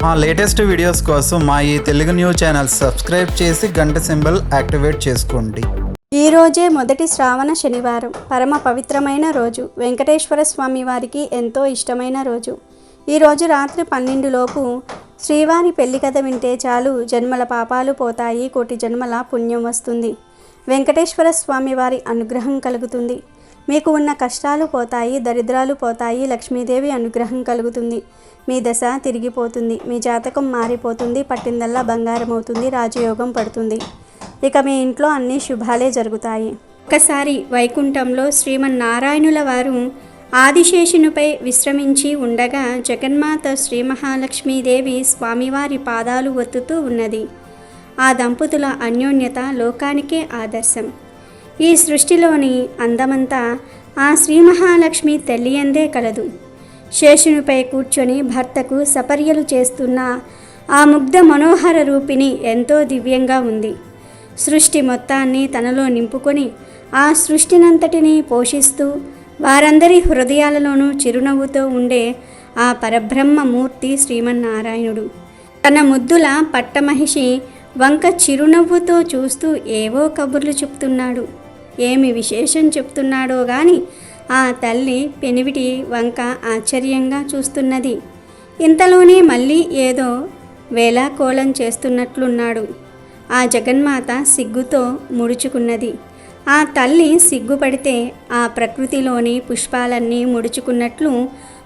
మా latest videos కోసం మా ఈ తెలుగు న్యూస్ ఛానల్ సబ్స్క్రైబ్ చేసి గంట సింబల్ యాక్టివేట్ చేసుకోండి. ఈ రోజే మొదటి శ్రావణ శనివారం, పరమ పవిత్రమైన రోజు. వెంకటేశ్వర స్వామి వారికి ఎంతో ఇష్టమైన రోజు. ఈ రోజు రాత్రి 12 లోపు శ్రీవారి పెళ్లి కథ వింటే చాలు, జన్మల పాపాలు పోతాయి, కోటి జన్మల పుణ్యం వస్తుంది. వెంకటేశ్వర స్వామి వారి అనుగ్రహం కలుగుతుంది. మీకు ఉన్న కష్టాలు పోతాయి, దరిద్రాలు పోతాయి, లక్ష్మీదేవి అనుగ్రహం కలుగుతుంది. మీ దశ తిరిగిపోతుంది, మీ జాతకం మారిపోతుంది, పట్టిందల్లా బంగారం అవుతుంది, రాజయోగం పడుతుంది. ఇక మీ ఇంట్లో అన్ని శుభాలే జరుగుతాయి. ఒకసారి వైకుంఠంలో శ్రీమన్నారాయణుల వారు ఆదిశేషునిపై విశ్రమించి ఉండగా జగన్మాత శ్రీ మహాలక్ష్మీదేవి స్వామివారి పాదాలు ఒత్తుతూ ఉన్నది. ఆ దంపతుల అన్యోన్యత లోకానికే ఆదర్శం. ఈ సృష్టిలోని అందమంతా ఆ శ్రీ మహాలక్ష్మి తల్లియందే కలదు. శేషునిపై కూర్చొని భర్తకు సపర్యలు చేస్తున్న ఆ ముగ్ధ మనోహర రూపిణి ఎంతో దివ్యంగా ఉంది. సృష్టి మొత్తాన్ని తనలో నింపుకొని ఆ సృష్టినంతటినీ పోషిస్తూ వారందరి హృదయాలలోనూ చిరునవ్వుతో ఉండే ఆ పరబ్రహ్మ మూర్తి శ్రీమన్నారాయణుడు. తన ముద్దుల పట్టమహిషి వంక చిరునవ్వుతో చూస్తూ ఏవో కబుర్లు చెప్తున్నాడు. ఏమి విశేషం చెప్తున్నాడో గాని ఆ తల్లి పెనివిటి వంక ఆశ్చర్యంగా చూస్తున్నది. ఇంతలోనే మళ్ళీ ఏదో వేళాకోళం చేస్తున్నట్లున్నాడు. ఆ జగన్మాత సిగ్గుతో ముడుచుకున్నది. ఆ తల్లి సిగ్గుపడితే ఆ ప్రకృతిలోని పుష్పాలన్నీ ముడుచుకున్నట్లు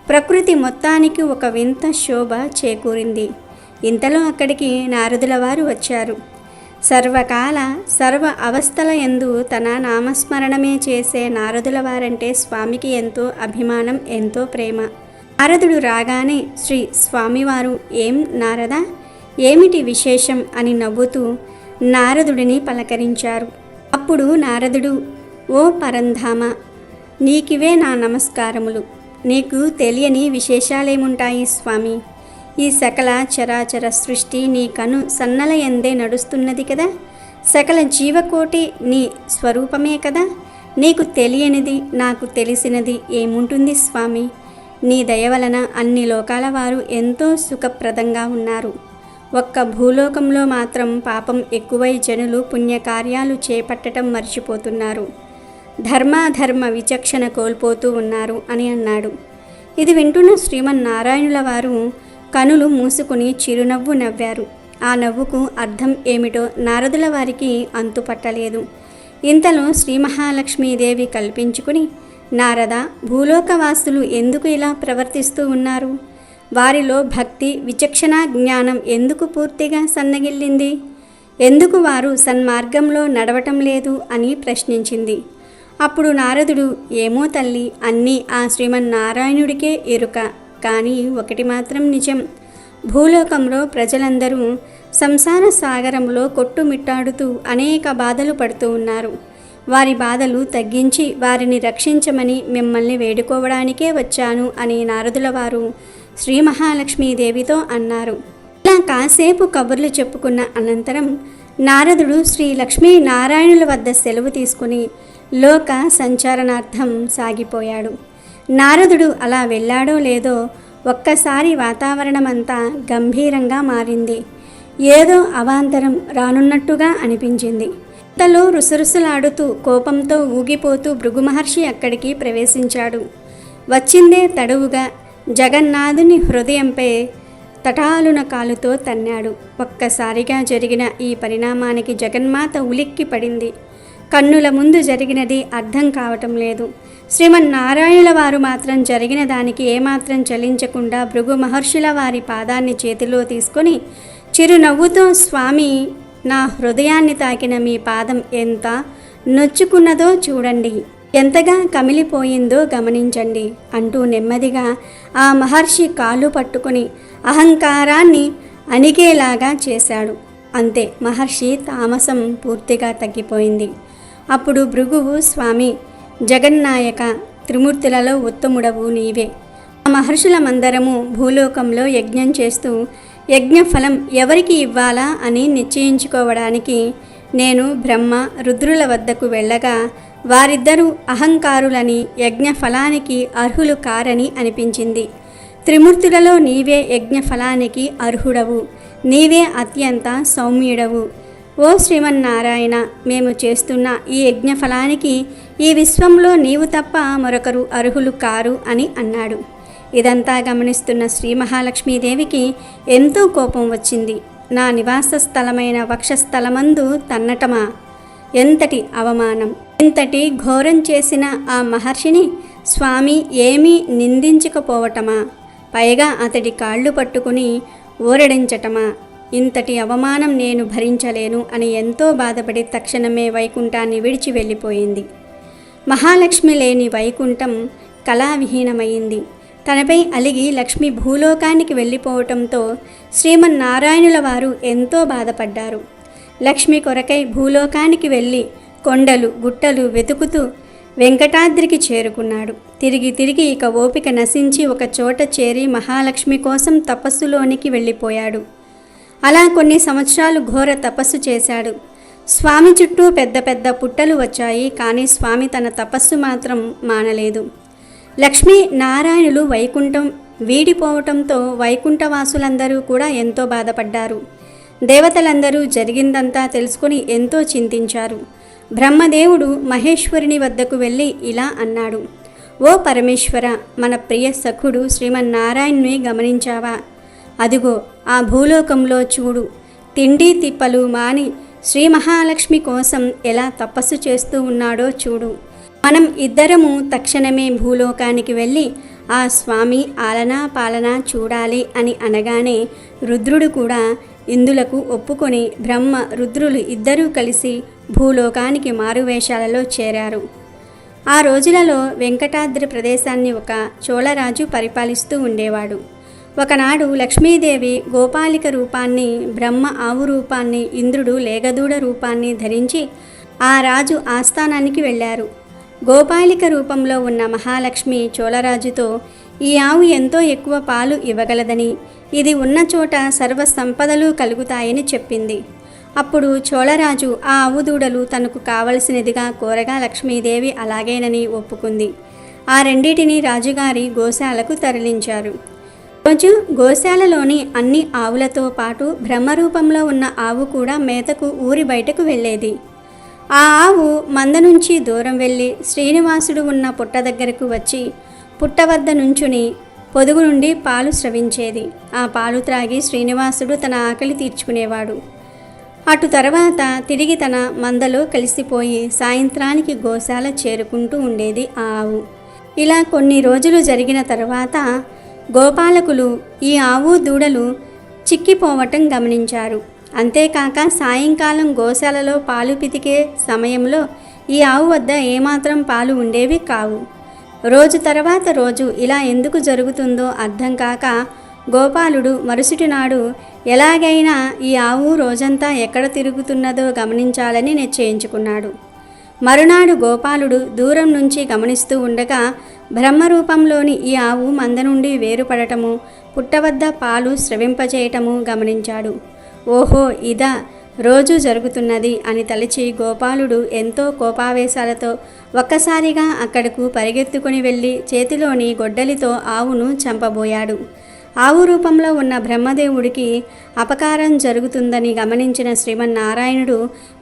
ప్రకృతి మొత్తానికి ఒక వింత శోభ చేకూరింది. ఇంతలో అక్కడికి నారదుల వారు వచ్చారు. సర్వకాల సర్వ అవస్థల యందు తన నామస్మరణమే చేసే నారదుల వారంటే స్వామికి ఎంతో అభిమానం, ఎంతో ప్రేమ. నారదుడు రాగానే శ్రీ స్వామివారు ఏం నారదా, ఏమిటి విశేషం అని నవ్వుతూ నారదుడిని పలకరించారు. అప్పుడు నారదుడు, ఓ పరంధామ, నీకివే నా నమస్కారములు. నీకు తెలియని విశేషాలేముంటాయి స్వామి? ఈ సకల చరాచర సృష్టి నీ కను సన్నల యందే నడుస్తున్నది కదా. సకల జీవకోటి నీ స్వరూపమే కదా. నీకు తెలియనిది నాకు తెలిసినది ఏముంటుంది స్వామి? నీ దయ వలన అన్ని లోకాల వారు ఎంతో సుఖప్రదంగా ఉన్నారు. ఒక్క భూలోకంలో మాత్రం పాపం ఎక్కువై జనులు పుణ్యకార్యాలు చేపట్టడం మర్చిపోతున్నారు, ధర్మాధర్మ విచక్షణ కోల్పోతూ ఉన్నారు అని అన్నాడు. ఇది వింటున్న శ్రీమన్నారాయణుల వారు కనులు మూసుకుని చిరునవ్వు నవ్వారు. ఆ నవ్వుకు అర్థం ఏమిటో నారదుల వారికి అంతుపట్టలేదు. ఇంతలో శ్రీ మహాలక్ష్మీదేవి కల్పించుకుని, నారద, భూలోకవాసులు ఎందుకు ఇలా ప్రవర్తిస్తూ ఉన్నారు? వారిలో భక్తి, విచక్షణ, జ్ఞానం ఎందుకు పూర్తిగా సన్నగిల్లింది? ఎందుకు వారు సన్మార్గంలో నడవటం లేదు అని ప్రశ్నించింది. అప్పుడు నారదుడు, ఏమో తల్లి, అన్నీ ఆ శ్రీమన్నారాయణుడికే ఎరుక. కానీ ఒకటి మాత్రం నిజం, భూలోకంలో ప్రజలందరూ సంసార సాగరంలో కొట్టుమిట్టాడుతూ అనేక బాధలు పడుతూ ఉన్నారు. వారి బాధలు తగ్గించి వారిని రక్షించమని మిమ్మల్ని వేడుకోవడానికే వచ్చాను అని నారదుల వారు శ్రీ మహాలక్ష్మీదేవితో అన్నారు. ఇలా కాసేపు కబుర్లు చెప్పుకున్న అనంతరం నారదుడు శ్రీ లక్ష్మీనారాయణుల వద్ద సెలవు తీసుకుని లోక సంచారణార్థం సాగిపోయాడు. నారదుడు అలా వెళ్ళాడో లేదో ఒక్కసారి వాతావరణమంతా గంభీరంగా మారింది. ఏదో అవాంతరం రానున్నట్టుగా అనిపించింది. ఇంతలో రుసరుసలాడుతూ కోపంతో ఊగిపోతూ భృగు మహర్షి అక్కడికి ప్రవేశించాడు. వచ్చిందే తడువుగా జగన్నాథుని హృదయంపై తటాలున కాలుతో తన్నాడు. ఒక్కసారిగా జరిగిన ఈ పరిణామానికి జగన్మాత ఉలిక్కి పడింది. కన్నుల ముందు జరిగినది అర్థం కావటం లేదు. శ్రీమన్నారాయణుల వారు మాత్రం జరిగిన దానికి ఏమాత్రం చలించకుండా భృగు మహర్షుల వారి పాదాన్ని చేతిలో తీసుకొని చిరునవ్వుతో, స్వామి, నా హృదయాన్ని తాకిన మీ పాదం ఎంత నొచ్చుకున్నదో చూడండి, ఎంతగా కమిలిపోయిందో గమనించండి అంటూ నెమ్మదిగా ఆ మహర్షి కాళ్ళు పట్టుకుని అహంకారాన్ని అణిగేలాగా చేశాడు. అంతే, మహర్షి తామసం పూర్తిగా తగ్గిపోయింది. అప్పుడు భృగువు, స్వామి, జగన్నాయక, త్రిమూర్తులలో ఉత్తముడవు నీవే. ఆ మహర్షులమందరము భూలోకంలో యజ్ఞం చేస్తూ యజ్ఞఫలం ఎవరికి ఇవ్వాలా అని నిశ్చయించుకోవడానికి నేను బ్రహ్మ, రుద్రుల వద్దకు వెళ్ళగా వారిద్దరూ అహంకారులని, యజ్ఞఫలానికి అర్హులు కారని అనిపించింది. త్రిమూర్తులలో నీవే యజ్ఞ ఫలానికి అర్హుడవు, నీవే అత్యంత సౌమ్యుడవు. ఓ శ్రీమన్నారాయణ, మేము చేస్తున్న ఈ యజ్ఞ ఫలానికి ఈ విశ్వంలో నీవు తప్ప మరొకరు అర్హులు కారు అని అన్నాడు. ఇదంతా గమనిస్తున్న శ్రీ మహాలక్ష్మీదేవికి ఎంతో కోపం వచ్చింది. నా నివాస స్థలమైన వక్షస్థలమందు తన్నటమా? ఎంతటి అవమానం! ఎంతటి ఘోరం చేసిన ఆ మహర్షిని స్వామి ఏమీ నిందించకపోవటమా? పైగా అతడి కాళ్ళు పట్టుకుని ఊరడించటమా? ఇంతటి అవమానం నేను భరించలేను అని ఎంతో బాధపడి తక్షణమే వైకుంఠాన్ని విడిచి వెళ్ళిపోయింది. మహాలక్ష్మి లేని వైకుంఠం కళావిహీనమైంది. తనపై అలిగి లక్ష్మి భూలోకానికి వెళ్ళిపోవటంతో శ్రీమన్నారాయణుల వారు ఎంతో బాధపడ్డారు. లక్ష్మి కొరకై భూలోకానికి వెళ్ళి కొండలు గుట్టలు వెతుకుతూ వెంకటాద్రికి చేరుకున్నాడు. తిరిగి ఇక ఓపిక నశించి ఒక చోట చేరి మహాలక్ష్మి కోసం తపస్సులోనికి వెళ్ళిపోయాడు. అలా కొన్ని సంవత్సరాలు ఘోర తపస్సు చేశాడు. స్వామి చుట్టూ పెద్ద పెద్ద పుట్టలు వచ్చాయి, కానీ స్వామి తన తపస్సు మాత్రం మానలేదు. లక్ష్మీ నారాయణులు వైకుంఠం వీడిపోవటంతో వైకుంఠవాసులందరూ కూడా ఎంతో బాధపడ్డారు. దేవతలందరూ జరిగిందంతా తెలుసుకొని ఎంతో చింతించారు. బ్రహ్మదేవుడు మహేశ్వరుని వద్దకు వెళ్ళి ఇలా అన్నాడు: ఓ పరమేశ్వర, మన ప్రియ సఖుడు శ్రీమన్నారాయణుని గమనించావా? అదిగో ఆ భూలోకంలో చూడు, తిండి తిప్పలు మాని శ్రీ మహాలక్ష్మి కోసం ఎలా తపస్సు చేస్తూ ఉన్నాడో చూడు. మనం ఇద్దరము తక్షణమే భూలోకానికి వెళ్ళి ఆ స్వామి ఆలనా పాలనా చూడాలి అని అనగానే రుద్రుడు కూడా ఇందులకు ఒప్పుకొని బ్రహ్మ రుద్రులు ఇద్దరూ కలిసి భూలోకానికి మారువేషాలలో చేరారు. ఆ రోజులలో వెంకటాద్రి ప్రదేశాన్ని ఒక చోళరాజు పరిపాలిస్తూ ఉండేవాడు. ఒకనాడు లక్ష్మీదేవి గోపాలిక రూపాన్ని, బ్రహ్మ ఆవు రూపాన్ని, ఇంద్రుడు లేగదూడ రూపాన్ని ధరించి ఆ రాజు ఆస్థానానికి వెళ్ళారు. గోపాలిక రూపంలో ఉన్న మహాలక్ష్మి చోళరాజుతో ఈ ఆవు ఎంతో ఎక్కువ పాలు ఇవ్వగలదని, ఇది ఉన్న చోట సర్వ సంపదలు కలుగుతాయని చెప్పింది. అప్పుడు చోళరాజు ఆ ఆవు దూడలు తనకు కావలసినదిగా కోరగా లక్ష్మీదేవి అలాగేనని ఒప్పుకుంది. ఆ రెండిటిని రాజుగారి గోశాలకు తరలించారు. రోజు గోశాలలోని అన్ని ఆవులతో పాటు బ్రహ్మరూపంలో ఉన్న ఆవు కూడా మేతకు ఊరి బయటకు వెళ్ళేది. ఆ ఆవు మంద నుంచి దూరం వెళ్ళి శ్రీనివాసుడు ఉన్న పుట్ట దగ్గరకు వచ్చి పుట్ట వద్ద నుంచుని పొదుగు నుండి పాలు స్రవించేది. ఆ పాలు త్రాగి శ్రీనివాసుడు తన ఆకలి తీర్చుకునేవాడు. అటు తర్వాత తిరిగి తన మందలో కలిసిపోయి సాయంత్రానికి గోశాల చేరుకుంటూ ఉండేది ఆ ఆవు. ఇలా కొన్ని రోజులు జరిగిన తర్వాత గోపాలకులు ఈ ఆవు దూడలు చిక్కిపోవటం గమనించారు. అంతేకాక సాయంకాలం గోశాలలో పాలు పితికే సమయంలో ఈ ఆవు వద్ద ఏమాత్రం పాలు ఉండేవి కావు. రోజు తర్వాత రోజు ఇలా ఎందుకు జరుగుతుందో అర్థం కాక గోపాలుడు మరుసటి నాడు ఎలాగైనా ఈ ఆవు రోజంతా ఎక్కడ తిరుగుతున్నదో గమనించాలని నిశ్చయించుకున్నాడు. మరునాడు గోపాలుడు దూరం నుంచి గమనిస్తూ ఉండగా బ్రహ్మరూపంలోని ఈ ఆవు మంద నుండి వేరుపడటము, పుట్టవద్ద పాలు స్రవింపజేయటము గమనించాడు. ఓహో, ఇదా రోజు జరుగుతున్నది అని తలచి గోపాలుడు ఎంతో కోపావేశాలతో ఒక్కసారిగా అక్కడకు పరిగెత్తుకుని వెళ్ళి చేతిలోని గొడ్డలితో ఆవును చంపబోయాడు. ఆవు రూపంలో ఉన్న బ్రహ్మదేవుడికి అపకారం జరుగుతుందని గమనించిన శ్రీమన్నారాయణుడు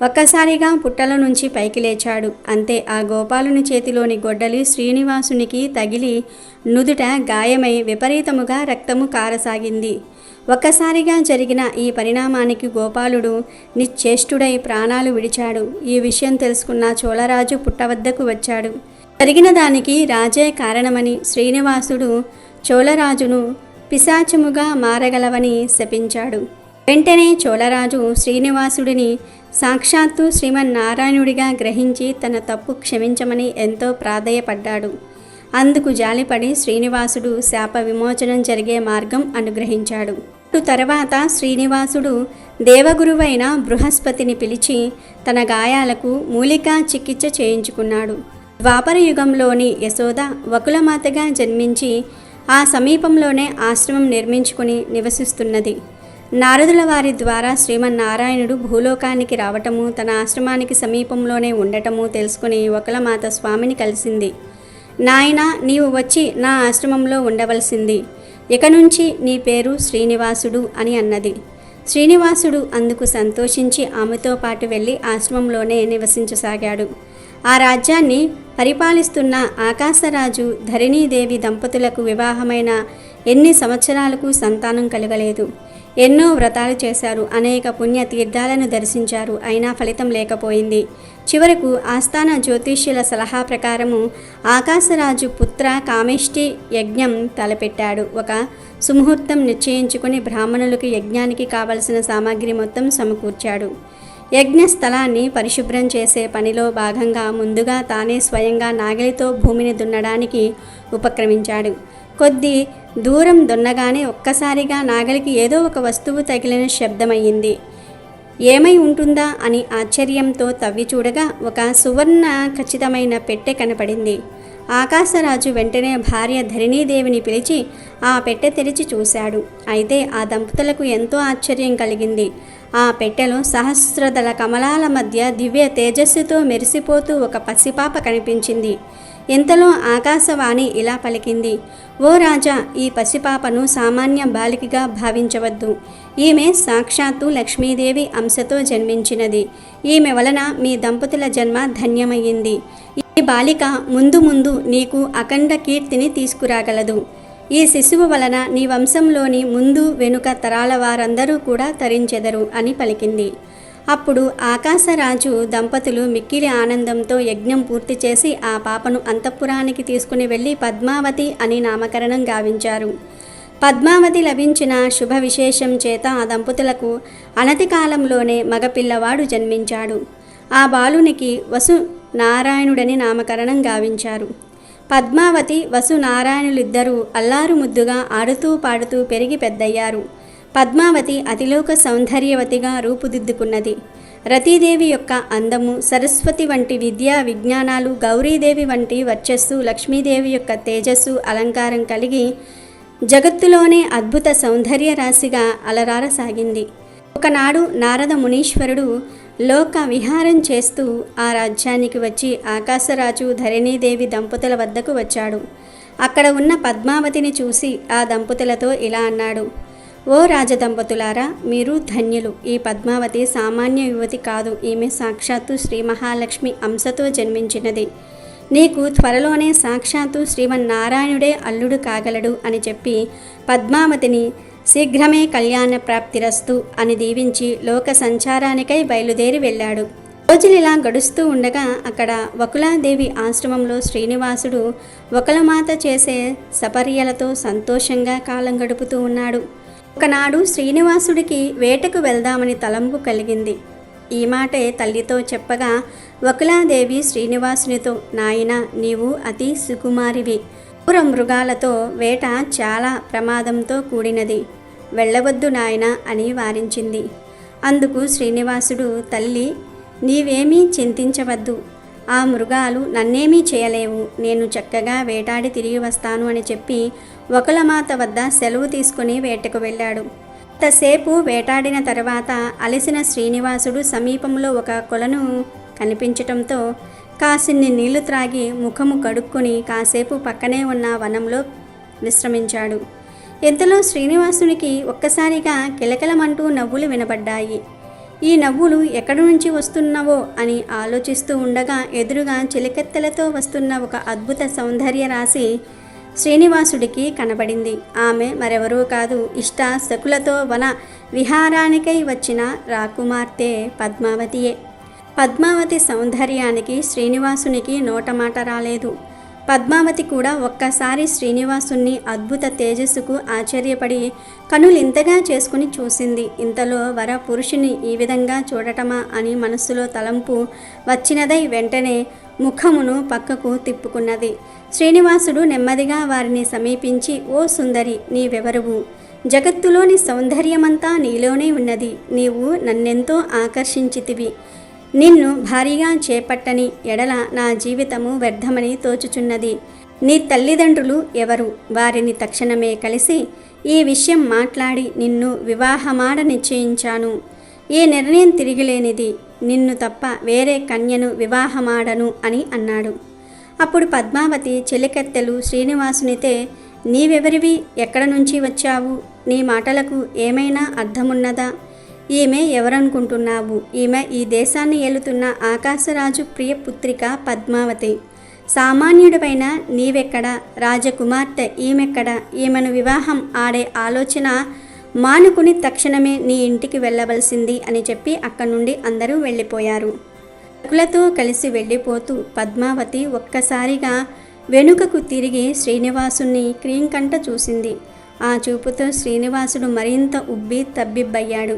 ఒక్కసారిగా పుట్టల నుంచి పైకి లేచాడు. అంతే ఆ గోపాలుని చేతిలోని గొడ్డలి శ్రీనివాసునికి తగిలి నుదుట గాయమై విపరీతముగా రక్తము కారసాగింది. ఒక్కసారిగా జరిగిన ఈ పరిణామానికి గోపాలుడు నిశ్చేష్టుడై ప్రాణాలు విడిచాడు. ఈ విషయం తెలుసుకున్న చోళరాజు పుట్టవద్దకు వచ్చాడు. జరిగిన దానికి రాజే కారణమని శ్రీనివాసుడు చోళరాజును పిశాచముగా మారగలవని శపించాడు. వెంటనే చోళరాజు శ్రీనివాసుడిని సాక్షాత్తు శ్రీమన్నారాయణుడిగా గ్రహించి తన తప్పు క్షమించమని ఎంతో ప్రాధేయపడ్డాడు. అందుకు జాలిపడి శ్రీనివాసుడు శాప విమోచనం జరిగే మార్గం అనుగ్రహించాడు. తర్వాత శ్రీనివాసుడు దేవగురువైన బృహస్పతిని పిలిచి తన గాయాలకు మూలికా చికిత్స చేయించుకున్నాడు. ద్వాపర యుగంలోని యశోద వకులమాతగా జన్మించి ఆ సమీపంలోనే ఆశ్రమం నిర్మించుకుని నివసిస్తున్నది. నారదుల వారి ద్వారా శ్రీమన్నారాయణుడు భూలోకానికి రావటము, తన ఆశ్రమానికి సమీపంలోనే ఉండటము తెలుసుకుని వకులమాత స్వామిని కలిసింది. నాయనా, నీవు వచ్చి నా ఆశ్రమంలో ఉండవలసింది. ఇక నుంచి నీ పేరు శ్రీనివాసుడు అని అన్నది. శ్రీనివాసుడు అందుకు సంతోషించి ఆమెతో పాటు వెళ్ళి ఆశ్రమంలోనే నివసించసాగాడు. ఆ రాజ్యాన్ని పరిపాలిస్తున్న ఆకాశరాజు ధరణీదేవి దంపతులకు వివాహమైన ఎన్ని సంవత్సరాలకు సంతానం కలగలేదు. ఎన్నో వ్రతాలు చేశారు, అనేక పుణ్య తీర్థాలను దర్శించారు, అయినా ఫలితం లేకపోయింది. చివరకు ఆస్థాన జ్యోతిష్యుల సలహా ప్రకారము ఆకాశరాజు పుత్ర కామేష్టి యజ్ఞం తలపెట్టాడు. ఒక సుముహూర్తం నిశ్చయించుకుని బ్రాహ్మణులకు యజ్ఞానికి కావలసిన సామాగ్రి మొత్తం సమకూర్చాడు. యజ్ఞ స్థలాన్ని పరిశుభ్రం చేసే పనిలో భాగంగా ముందుగా తానే స్వయంగా నాగలితో భూమిని దున్నడానికి ఉపక్రమించాడు. కొద్ది దూరం దున్నగానే ఒక్కసారిగా నాగలికి ఏదో ఒక వస్తువు తగిలిన శబ్దమయ్యింది. ఏమై ఉంటుందా అని ఆశ్చర్యంతో తవ్వి చూడగా ఒక సువర్ణ ఖచ్చితమైన పెట్టె కనపడింది. ఆకాశరాజు వెంటనే భార్య ధరణీదేవిని పిలిచి ఆ పెట్టె తెరిచి చూశాడు. అయితే ఆ దంపతులకు ఎంతో ఆశ్చర్యం కలిగింది. ఆ పెట్టెలో సహస్రదళ కమలాల మధ్య దివ్య తేజస్సుతో మెరిసిపోతూ ఒక పసిపాప కనిపించింది. ఇంతలో ఆకాశవాణి ఇలా పలికింది, ఓ రాజా, ఈ పసిపాపను సామాన్య బాలికగా భావించవద్దు. ఈమె సాక్షాత్తు లక్ష్మీదేవి అంశతో జన్మించినది. ఈమె వలన మీ దంపతుల జన్మ ధన్యమయ్యింది. ఈ బాలిక ముందు ముందు నీకు అఖండ కీర్తిని తీసుకురాగలదు. ఈ శిశువు వలన నీ వంశంలోని ముందు వెనుక తరాల వారందరూ కూడా తరించెదరు అని పలికింది. అప్పుడు ఆకాశరాజు దంపతులు మిక్కిలి ఆనందంతో యజ్ఞం పూర్తి చేసి ఆ పాపను అంతఃపురానికి తీసుకుని వెళ్ళి పద్మావతి అని నామకరణం గావించారు. పద్మావతి లభించిన శుభ విశేషం చేత ఆ దంపతులకు అనతి కాలంలోనే మగపిల్లవాడు జన్మించాడు. ఆ బాలునికి వసు నారాయణుడని నామకరణం గావించారు. పద్మావతి వసు నారాయణులిద్దరూ అల్లారు ముద్దుగా ఆడుతూ పాడుతూ పెరిగి పెద్దయ్యారు. పద్మావతి అతిలోక సౌందర్యవతిగా రూపుదిద్దుకున్నది. రతీదేవి యొక్క అందము, సరస్వతి వంటి విద్యా విజ్ఞానాలు, గౌరీదేవి వంటి వర్చస్సు, లక్ష్మీదేవి యొక్క తేజస్సు, అలంకారం కలిగి జగత్తులోనే అద్భుత సౌందర్య రాశిగా అలరారసాగింది. ఒకనాడు నారద మునీశ్వరుడు లోక విహారం చేస్తూ ఆ రాజ్యానికి వచ్చి ఆకాశరాజు ధరణీదేవి దంపతుల వద్దకు వచ్చాడు. అక్కడ ఉన్న పద్మావతిని చూసి ఆ దంపతులతో ఇలా అన్నాడు, ఓ రాజదంపతులారా, మీరు ధన్యులు. ఈ పద్మావతి సామాన్య యువతి కాదు. ఈమె సాక్షాత్తు శ్రీ మహాలక్ష్మి అంశతో జన్మించినది. నీకు త్వరలోనే సాక్షాత్తు శ్రీమన్నారాయణుడే అల్లుడు కాగలడు అని చెప్పి పద్మావతిని శీఘ్రమే కళ్యాణ ప్రాప్తిరస్తు అని దీవించి లోక సంచారానికై బయలుదేరి వెళ్ళాడు. రోజులిలా గడుస్తూ ఉండగా అక్కడ వకులాదేవి ఆశ్రమంలో శ్రీనివాసుడు వకులమాత చేసే సపర్యలతో సంతోషంగా కాలం గడుపుతూ ఉన్నాడు. ఒకనాడు శ్రీనివాసుడికి వేటకు వెళ్దామని తలంపు కలిగింది. ఈ మాటే తల్లితో చెప్పగా వకులాదేవి శ్రీనివాసునితో, నాయనా, నీవు అతి సుకుమారివి. క్రూర మృగాలతో వేట చాలా ప్రమాదంతో కూడినది. వెళ్ళవద్దు నాయనా అని వారించింది. అందుకు శ్రీనివాసుడు, తల్లి, నీవేమీ చింతించవద్దు. ఆ మృగాలు నన్నేమీ చేయలేవు. నేను చక్కగా వేటాడి తిరిగి వస్తాను అని చెప్పి వకులమాత వద్ద సెలవు తీసుకుని వేటకు వెళ్ళాడు. కొంతసేపు వేటాడిన తర్వాత అలసిన శ్రీనివాసుడు సమీపంలో ఒక కొలను కనిపించటంతో కాసిన్ని నీళ్లు త్రాగి ముఖము కడుక్కుని కాసేపు పక్కనే ఉన్న వనంలో విశ్రమించాడు. ఇంతలో శ్రీనివాసునికి ఒక్కసారిగా కిలకిలమంటూ నవ్వులు వినబడ్డాయి. ఈ నవ్వులు ఎక్కడి నుంచి వస్తున్నవో అని ఆలోచిస్తూ ఉండగా ఎదురుగా చిలకెత్తెలతో వస్తున్న ఒక అద్భుత సౌందర్య రాశి శ్రీనివాసుడికి కనబడింది. ఆమె మరెవరూ కాదు, ఇష్ట సకులతో వన విహారానికై వచ్చిన రాకుమార్తె పద్మావతియే. పద్మావతి సౌందర్యానికి శ్రీనివాసునికి నోటమాట రాలేదు. పద్మావతి కూడా ఒక్కసారి శ్రీనివాసుని అద్భుత తేజస్సుకు ఆశ్చర్యపడి కనులింతగా చేసుకుని చూసింది. ఇంతలో వర పురుషుని ఈ విధంగా చూడటమా అని మనస్సులో తలంపు వచ్చినదై వెంటనే ముఖమును పక్కకు తిప్పుకున్నది. శ్రీనివాసుడు నెమ్మదిగా వారిని సమీపించి, ఓ సుందరి, నీవెవరువు? జగత్తులోని సౌందర్యమంతా నీలోనే ఉన్నది. నీవు నన్నెంతో ఆకర్షించితివి. నిన్ను భారీగా చేపట్టని ఎడల నా జీవితము వ్యర్థమని తోచుచున్నది. నీ తల్లిదండ్రులు ఎవరు? వారిని తక్షణమే కలిసి ఈ విషయం మాట్లాడి నిన్ను వివాహమాడ నిశ్చయించాను. ఈ నిర్ణయం తిరిగిలేనిది. నిన్ను తప్ప వేరే కన్యను వివాహమాడను అని అన్నాడు. అప్పుడు పద్మావతి చిలికెత్తెలు శ్రీనివాసునితే నీవెవరివి? ఎక్కడ నుంచి వచ్చావు? నీ మాటలకు ఏమైనా అర్థమున్నదా? ఈమె ఎవరనుకుంటున్నావు? ఈమె ఈ దేశాన్ని ఏలుతున్న ఆకాశరాజు ప్రియపుత్రిక పద్మావతి. సామాన్యుడిపైన నీవెక్కడ? రాజకుమార్తె ఈమెక్కడ? ఈమెను వివాహం ఆడే ఆలోచన మానుకుని తక్షణమే నీ ఇంటికి వెళ్ళవలసింది అని చెప్పి అక్కడి నుండి అందరూ వెళ్ళిపోయారు. సకులతో కలిసి వెళ్ళిపోతూ పద్మావతి ఒక్కసారిగా వెనుకకు తిరిగి శ్రీనివాసుని క్రీంకంట చూసింది. ఆ చూపుతో శ్రీనివాసుడు మరింత ఉబ్బి తబ్బిబ్బయ్యాడు.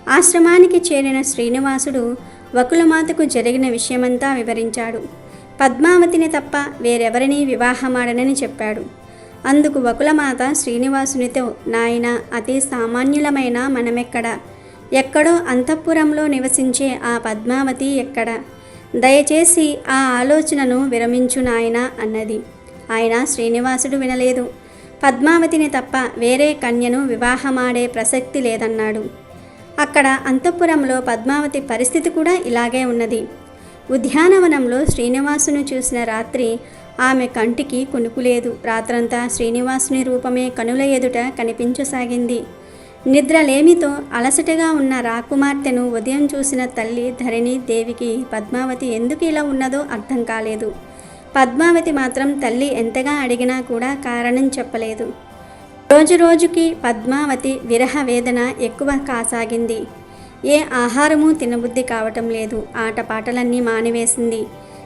ఆశ్రమానికి చేరిన శ్రీనివాసుడు వకులమాతకు జరిగిన విషయమంతా వివరించాడు. పద్మావతిని తప్ప వేరెవరినీ వివాహమాడనని చెప్పాడు. అందుకు వకులమాత శ్రీనివాసునితో, నాయన, అతి సామాన్యులమైన మనమెక్కడ? ఎక్కడో అంతఃపురంలో నివసించే ఆ పద్మావతి ఎక్కడ? దయచేసి ఆ ఆలోచనను విరమించు నాయన అన్నది. ఆయన శ్రీనివాసుడు వినలేదు. పద్మావతిని తప్ప వేరే కన్యను వివాహమాడే ప్రసక్తి లేదన్నాడు. అక్కడ అంతఃపురంలో పద్మావతి పరిస్థితి కూడా ఇలాగే ఉన్నది. ఉద్యానవనంలో శ్రీనివాసును చూసిన రాత్రి ఆమె కంటికి కునుకులేదు. రాత్రంతా శ్రీనివాసుని రూపమే కనుల ఎదుట కనిపించసాగింది. నిద్రలేమితో అలసటగా ఉన్న రాకుమార్తెను ఉదయం చూసిన తల్లి ధరణి దేవికి పద్మావతి ఎందుకు ఇలా ఉన్నదో అర్థం కాలేదు. పద్మావతి మాత్రం తల్లి ఎంతగా అడిగినా కూడా కారణం చెప్పలేదు. రోజురోజుకి పద్మావతి విరహ వేదన ఎక్కువ కాసాగింది. ఏ ఆహారము తినబుద్ధి కావటం లేదు. ఆటపాటలన్నీ మానివేసింది.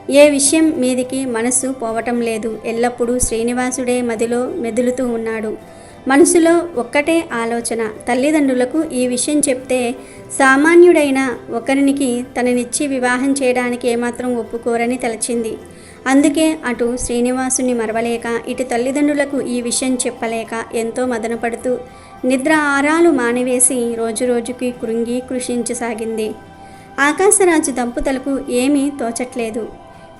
ఏ విషయం మీదికి మనసు పోవటం లేదు. ఎల్లప్పుడూ శ్రీనివాసుడే మదిలో మెదులుతూ ఉన్నాడు. మనసులో ఒక్కటే ఆలోచన. తల్లిదండ్రులకు ఈ విషయం చెప్తే సామాన్యుడైన ఒకరికి తననిచ్చి వివాహం చేయడానికి ఏమాత్రం ఒప్పుకోరని తలచింది. అందుకే అటు శ్రీనివాసుని మరవలేక ఇటు తల్లిదండ్రులకు ఈ విషయం చెప్పలేక ఎంతో మదనపడుతూ నిద్ర ఆరాలు మానివేసి రోజురోజుకి కృంగి కృషించసాగింది. ఆకాశరాజు దంపతులకు ఏమీ తోచట్లేదు.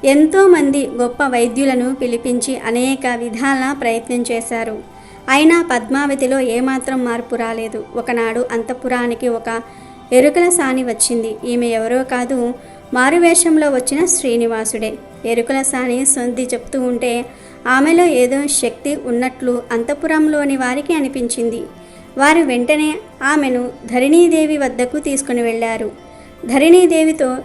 ఎంతోమంది గొప్ప వైద్యులను పిలిపించి అనేక విధాల ప్రయత్నం చేశారు. అయినా పద్మావతిలో ఏమాత్రం మార్పు రాలేదు. ఒకనాడు అంతఃపురానికి ఒక ఎరుకల సాని వచ్చింది. ఈమె ఎవరో కాదు, మారువేషంలో వచ్చిన శ్రీనివాసుడే. ఎరుకల సాని సొంతి చెప్తూ ఉంటే ఆమెలో ఏదో శక్తి ఉన్నట్లు అంతఃపురంలోని వారికి అనిపించింది. వారు వెంటనే ఆమెను ధరణీదేవి వద్దకు తీసుకుని వెళ్ళారు. ధరణీదేవితో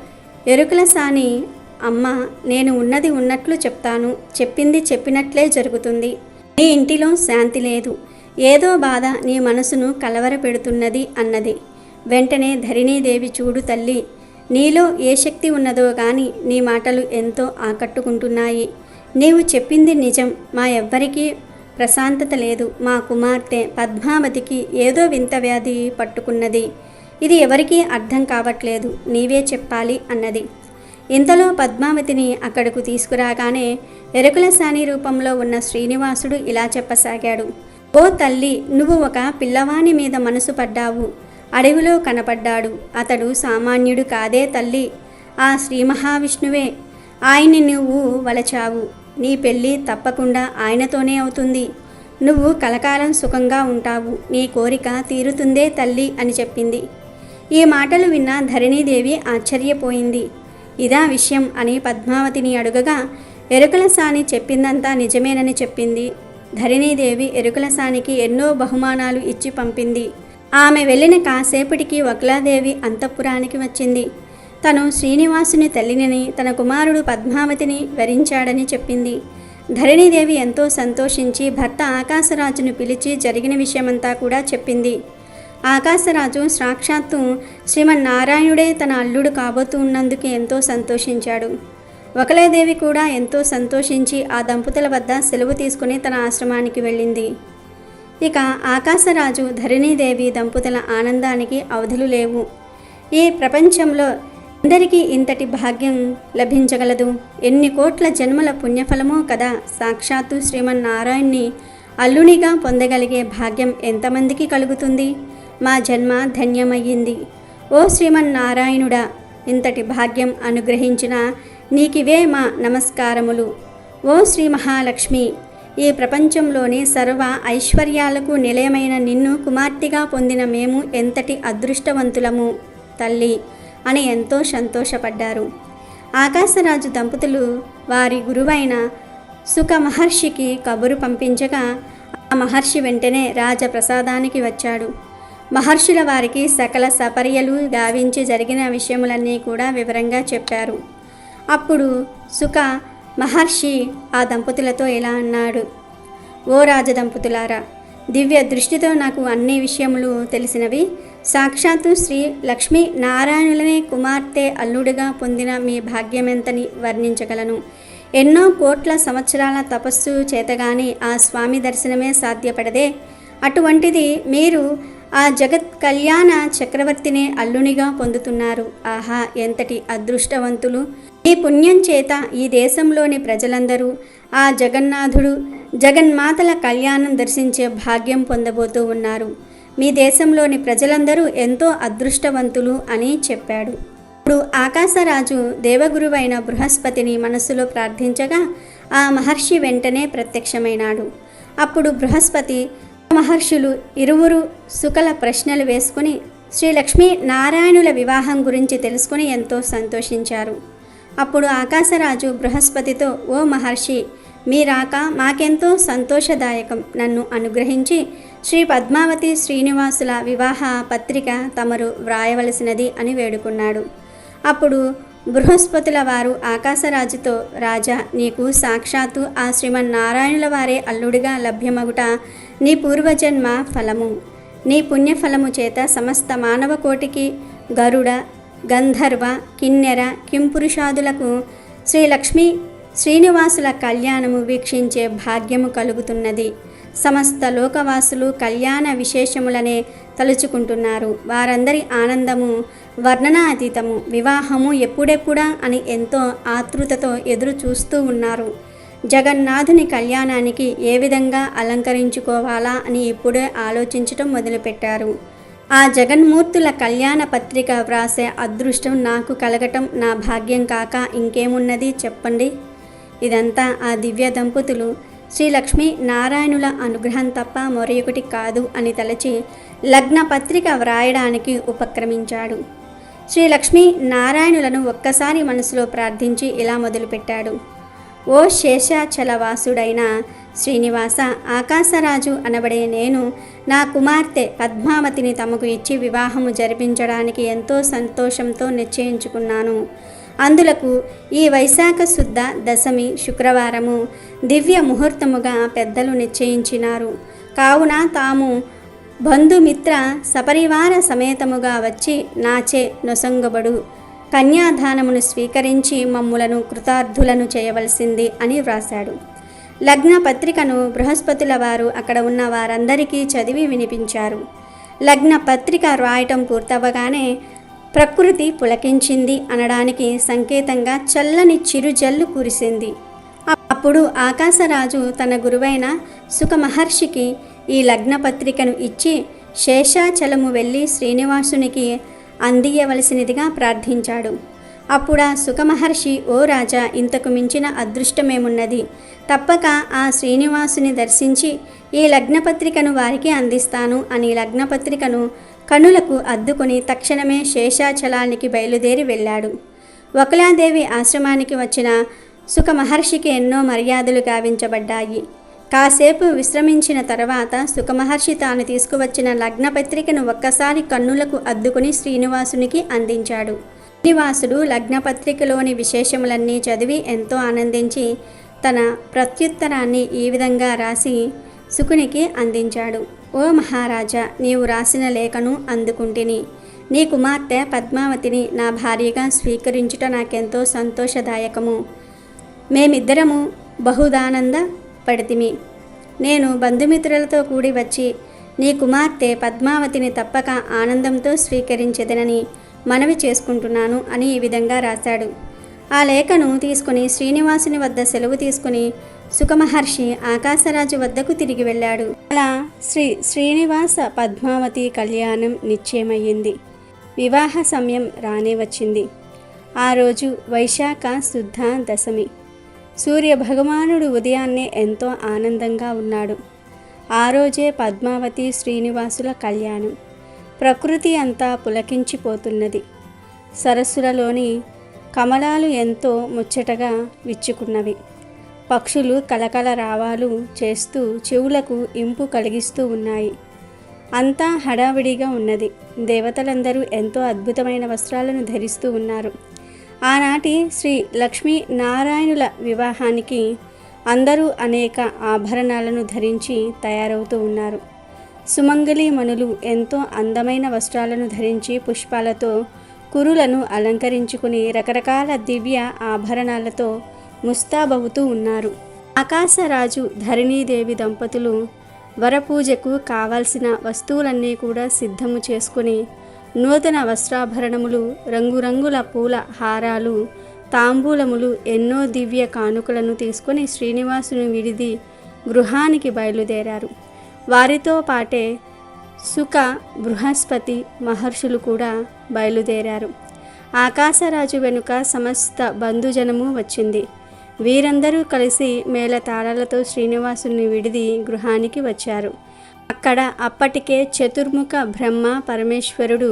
ఎరుకల సాని, అమ్మ, నేను ఉన్నది ఉన్నట్లు చెప్తాను. చెప్పింది చెప్పినట్లే జరుగుతుంది. నీ ఇంటిలో శాంతి లేదు. ఏదో బాధ నీ మనసును కలవరపెడుతున్నది అన్నది. వెంటనే ధరణీదేవి, చూడు తల్లి, నీలో ఏ శక్తి ఉన్నదో గాని నీ మాటలు ఎంతో ఆకట్టుకుంటున్నాయి. నీవు చెప్పింది నిజం. మా ఎవ్వరికీ ప్రశాంతత లేదు. మా కుమార్తె పద్మావతికి ఏదో వింత వ్యాధి పట్టుకున్నది. ఇది ఎవరికీ అర్థం కావట్లేదు. నీవే చెప్పాలి అన్నది. ఇంతలో పద్మావతిని అక్కడకు తీసుకురాగానే ఎరుకల సాని రూపంలో ఉన్న శ్రీనివాసుడు ఇలా చెప్పసాగాడు. ఓ తల్లి, నువ్వు ఒక పిల్లవాని మీద మనసు పడ్డావు. అడవిలో కనపడ్డాడు. అతడు సామాన్యుడు కాదే తల్లి, ఆ శ్రీ మహావిష్ణువే. ఆయన్ని నువ్వు వలచావు. నీ పెళ్ళి తప్పకుండా ఆయనతోనే అవుతుంది. నువ్వు కలకాలం సుఖంగా ఉంటావు. నీ కోరిక తీరుతుందే తల్లి అని చెప్పింది. ఈ మాటలు విన్న ధరణీదేవి ఆశ్చర్యపోయింది. ఇదా విషయం అని పద్మావతిని అడుగగా ఎరుకల సాని చెప్పిందంతా నిజమేనని చెప్పింది. ధరణీదేవి ఎరుకల సానికి ఎన్నో బహుమానాలు ఇచ్చి పంపింది. ఆమె వెళ్ళిన కాసేపటికి వకులాదేవి అంతఃపురానికి వచ్చింది. తను శ్రీనివాసుని తల్లిని, తన కుమారుడు పద్మావతిని వరించాడని చెప్పింది. ధరణీదేవి ఎంతో సంతోషించి భర్త ఆకాశరాజును పిలిచి జరిగిన విషయమంతా కూడా చెప్పింది. ఆకాశరాజు సాక్షాత్తు శ్రీమన్నారాయణుడే తన అల్లుడు కాబోతూ ఉన్నందుకు ఎంతో సంతోషించాడు. వకులాదేవి కూడా ఎంతో సంతోషించి ఆ దంపతుల వద్ద సెలవు తీసుకుని తన ఆశ్రమానికి వెళ్ళింది. ఇక ఆకాశరాజు ధరణీదేవి దంపతుల ఆనందానికి అవధులు లేవు. ఈ ప్రపంచంలో అందరికీ ఇంతటి భాగ్యం లభించగలదు. ఎన్ని కోట్ల జన్మల పుణ్యఫలమో కదా. సాక్షాత్తు శ్రీమన్నారాయణ్ణి అల్లునిగా పొందగలిగే భాగ్యం ఎంతమందికి కలుగుతుంది. మా జన్మ ధన్యమయ్యింది. ఓ శ్రీమన్నారాయణుడా, ఇంతటి భాగ్యం అనుగ్రహించిన నీకివే మా నమస్కారములు. ఓ శ్రీ మహాలక్ష్మి, ఈ ప్రపంచంలోని సర్వ ఐశ్వర్యాలకు నిలయమైన నిన్ను కుమార్తెగా పొందిన మేము ఎంతటి అదృష్టవంతులము తల్లి అని ఎంతో సంతోషపడ్డారు. ఆకాశరాజు దంపతులు వారి గురువైన సుఖ మహర్షికి కబురు పంపించగా ఆ మహర్షి వెంటనే రాజప్రసాదానికి వచ్చాడు. మహర్షుల వారికి సకల సపర్యలు గావించి జరిగిన విషయములన్నీ కూడా వివరంగా చెప్పారు. అప్పుడు సుఖ మహర్షి ఆ దంపతులతో ఇలా అన్నాడు: ఓ రాజదంపతులారా, దివ్య దృష్టితో నాకు అన్ని విషయములు తెలిసినవి. సాక్షాత్తు శ్రీ లక్ష్మీ నారాయణులనే కుమార్తె అల్లుడిగా పొందిన మీ భాగ్యమెంతని వర్ణించగలను. ఎన్నో కోట్ల సంవత్సరాల తపస్సు చేతగాని ఆ స్వామి దర్శనమే సాధ్యపడదే. అటువంటిది మీరు ఆ జగత్ కళ్యాణ చక్రవర్తినే అల్లునిగా పొందుతున్నారు. ఆహా, ఎంతటి అదృష్టవంతులు! ఈ పుణ్యం చేత ఈ దేశంలోని ప్రజలందరూ ఆ జగన్నాథుడు జగన్మాతల కళ్యాణం దర్శించే భాగ్యం పొందబోతూ ఉన్నారు. మీ దేశంలోని ప్రజలందరూ ఎంతో అదృష్టవంతులు అని చెప్పాడు. ఇప్పుడు ఆకాశరాజు దేవగురువైన బృహస్పతిని మనస్సులో ప్రార్థించగా ఆ మహర్షి వెంటనే ప్రత్యక్షమైనాడు. అప్పుడు బృహస్పతి మహర్షులు ఇరువురు సుకల ప్రశ్నలు వేసుకుని శ్రీ లక్ష్మీ నారాయణుల వివాహం గురించి తెలుసుకుని ఎంతో సంతోషించారు. అప్పుడు ఆకాశరాజు బృహస్పతితో, ఓ మహర్షి, మీ రాక మాకెంతో సంతోషదాయకం. నన్ను అనుగ్రహించి శ్రీ పద్మావతి శ్రీనివాసుల వివాహ పత్రిక తమరు వ్రాయవలసినది అని వేడుకున్నాడు. అప్పుడు బృహస్పతుల వారు ఆకాశరాజుతో, రాజా, నీకు సాక్షాత్తు ఆ శ్రీమన్నారాయణుల వారే అల్లుడిగా లభ్యమగుట నీ పూర్వజన్మ ఫలము. నీ పుణ్యఫలము చేత సమస్త మానవ కోటికి గరుడ, గంధర్వ, కిన్నెర, కింపురుషాదులకు శ్రీ లక్ష్మీ శ్రీనివాసుల కళ్యాణము వీక్షించే భాగ్యము కలుగుతున్నది. సమస్త లోకవాసులు కళ్యాణ విశేషములనే తలుచుకుంటున్నారు. వారందరి ఆనందము వర్ణనాతీతము. వివాహము ఎప్పుడెప్పుడా అని ఎంతో ఆతృతతో ఎదురు చూస్తూ ఉన్నారు. జగన్నాథుని కళ్యాణానికి ఏ విధంగా అలంకరించుకోవాలా అని ఇప్పుడే ఆలోచించటం మొదలుపెట్టారు. ఆ జగన్మూర్తుల కళ్యాణ పత్రిక వ్రాసే అదృష్టం నాకు కలగటం నా భాగ్యం కాక ఇంకేమున్నది చెప్పండి. ఇదంతా ఆ దివ్య దంపతులు శ్రీ లక్ష్మీ నారాయణుల అనుగ్రహం తప్ప మరొకటి కాదు అని తలచి లగ్న పత్రిక వ్రాయడానికి ఉపక్రమించాడు. శ్రీ లక్ష్మీ నారాయణులను ఒక్కసారి మనసులో ప్రార్థించి ఇలా మొదలుపెట్టాడు: ఓ శేషాచలవాసుడైన శ్రీనివాస, ఆకాశరాజు అనబడే నేను నా కుమార్తె పద్మావతిని తమకు ఇచ్చి వివాహము జరిపించడానికి ఎంతో సంతోషంతో నిశ్చయించుకున్నాను. అందులకు ఈ వైశాఖ శుద్ధ దశమి శుక్రవారము దివ్య ముహూర్తముగా పెద్దలు నిశ్చయించినారు. కావున తాము బంధుమిత్ర సపరివార సమేతముగా వచ్చి నాచే నొసంగబడు కన్యాదానమును స్వీకరించి మమ్ములను కృతార్థులను చేయవలసింది అని వ్రాశాడు. లగ్న పత్రికను బృహస్పతుల వారు అక్కడ ఉన్న వారందరికీ చదివి వినిపించారు. లగ్న పత్రిక రాయటం పూర్తవగానే ప్రకృతి పులకించింది అనడానికి సంకేతంగా చల్లని చిరుజల్లు కురిసింది. అప్పుడు ఆకాశరాజు తన గురువైన సుఖ మహర్షికి ఈ లగ్న పత్రికను ఇచ్చి శేషాచలము వెళ్ళి శ్రీనివాసునికి అందియవలసినదిగా ప్రార్థించాడు. అప్పుడు ఆ సుఖమహర్షి, ఓ రాజా, ఇంతకు మించిన అదృష్టమేమున్నది? తప్పక ఆ శ్రీనివాసుని దర్శించి ఈ లగ్నపత్రికను వారికి అందిస్తాను అని లగ్నపత్రికను కనులకు అద్దుకొని తక్షణమే శేషాచలానికి బయలుదేరి వెళ్ళాడు. వకులాదేవి ఆశ్రమానికి వచ్చిన సుఖమహర్షికి ఎన్నో మర్యాదలు గావించబడ్డాయి. కాసేపు విశ్రమించిన తర్వాత సుఖమహర్షి తాను తీసుకువచ్చిన లగ్నపత్రికను ఒక్కసారి కన్నులకు అద్దుకుని శ్రీనివాసునికి అందించాడు. శ్రీనివాసుడు లగ్నపత్రికలోని విశేషములన్నీ చదివి ఎంతో ఆనందించి తన ప్రత్యుత్తరాన్ని ఈ విధంగా రాసి శుకునికి అందించాడు. ఓ మహారాజా, నీవు రాసిన లేఖను అందుకుంటిని. నీ కుమార్తె పద్మావతిని నా భార్యగా స్వీకరించుట నాకెంతో సంతోషదాయకము. మేమిద్దరము బహుదానంద పడితిమి. నేను బంధుమిత్రులతో కూడి వచ్చి నీ కుమార్తె పద్మావతిని తప్పక ఆనందంతో స్వీకరించెదనని మనవి చేసుకుంటున్నాను అని ఈ విధంగా రాశాడు. ఆ లేఖను తీసుకుని శ్రీనివాసుని వద్ద సెలవు తీసుకుని సుఖమహర్షి ఆకాశరాజు వద్దకు తిరిగి వెళ్ళాడు. అలా శ్రీనివాస పద్మావతి కళ్యాణం నిశ్చయమయ్యింది. వివాహ సమయం రానే వచ్చింది. ఆ రోజు వైశాఖ శుద్ధ దశమి. సూర్య భగవానుడు ఉదయాన్నే ఎంతో ఆనందంగా ఉన్నాడు. ఆ రోజే పద్మావతి శ్రీనివాసుల కళ్యాణం. ప్రకృతి అంతా పులకించిపోతున్నది. సరస్సులలోని కమలాలు ఎంతో ముచ్చటగా విచ్చుకున్నవి. పక్షులు కలకల రావాలు చేస్తూ చెవులకు ఇంపు కలిగిస్తూ ఉన్నాయి. అంతా హడావిడిగా ఉన్నది. దేవతలందరూ ఎంతో అద్భుతమైన వస్త్రాలను ధరిస్తూ ఉన్నారు. ఆనాటి శ్రీ లక్ష్మీ నారాయణుల వివాహానికి అందరూ అనేక ఆభరణాలను ధరించి తయారవుతూ ఉన్నారు. సుమంగళి మణులు ఎంతో అందమైన వస్త్రాలను ధరించి పుష్పాలతో కురులను అలంకరించుకుని రకరకాల దివ్య ఆభరణాలతో ముస్తాబవుతూ ఉన్నారు. ఆకాశరాజు ధరణీదేవి దంపతులు వరపూజకు కావాల్సిన వస్తువులన్నీ కూడా సిద్ధము చేసుకుని నూతన వస్త్రాభరణములు, రంగురంగుల పూల హారాలు, తాంబూలములు, ఎన్నో దివ్య కానుకలను తీసుకొని శ్రీనివాసుని విడిది గృహానికి బయలుదేరారు. వారితో పాటే సుఖ, బృహస్పతి మహర్షులు కూడా బయలుదేరారు. ఆకాశరాజు వెనుక సమస్త బంధుజనము వచ్చింది. వీరందరూ కలిసి మేళతాళాలతో శ్రీనివాసుని విడిది గృహానికి వచ్చారు. అక్కడ అప్పటికే చతుర్ముఖ బ్రహ్మ, పరమేశ్వరుడు,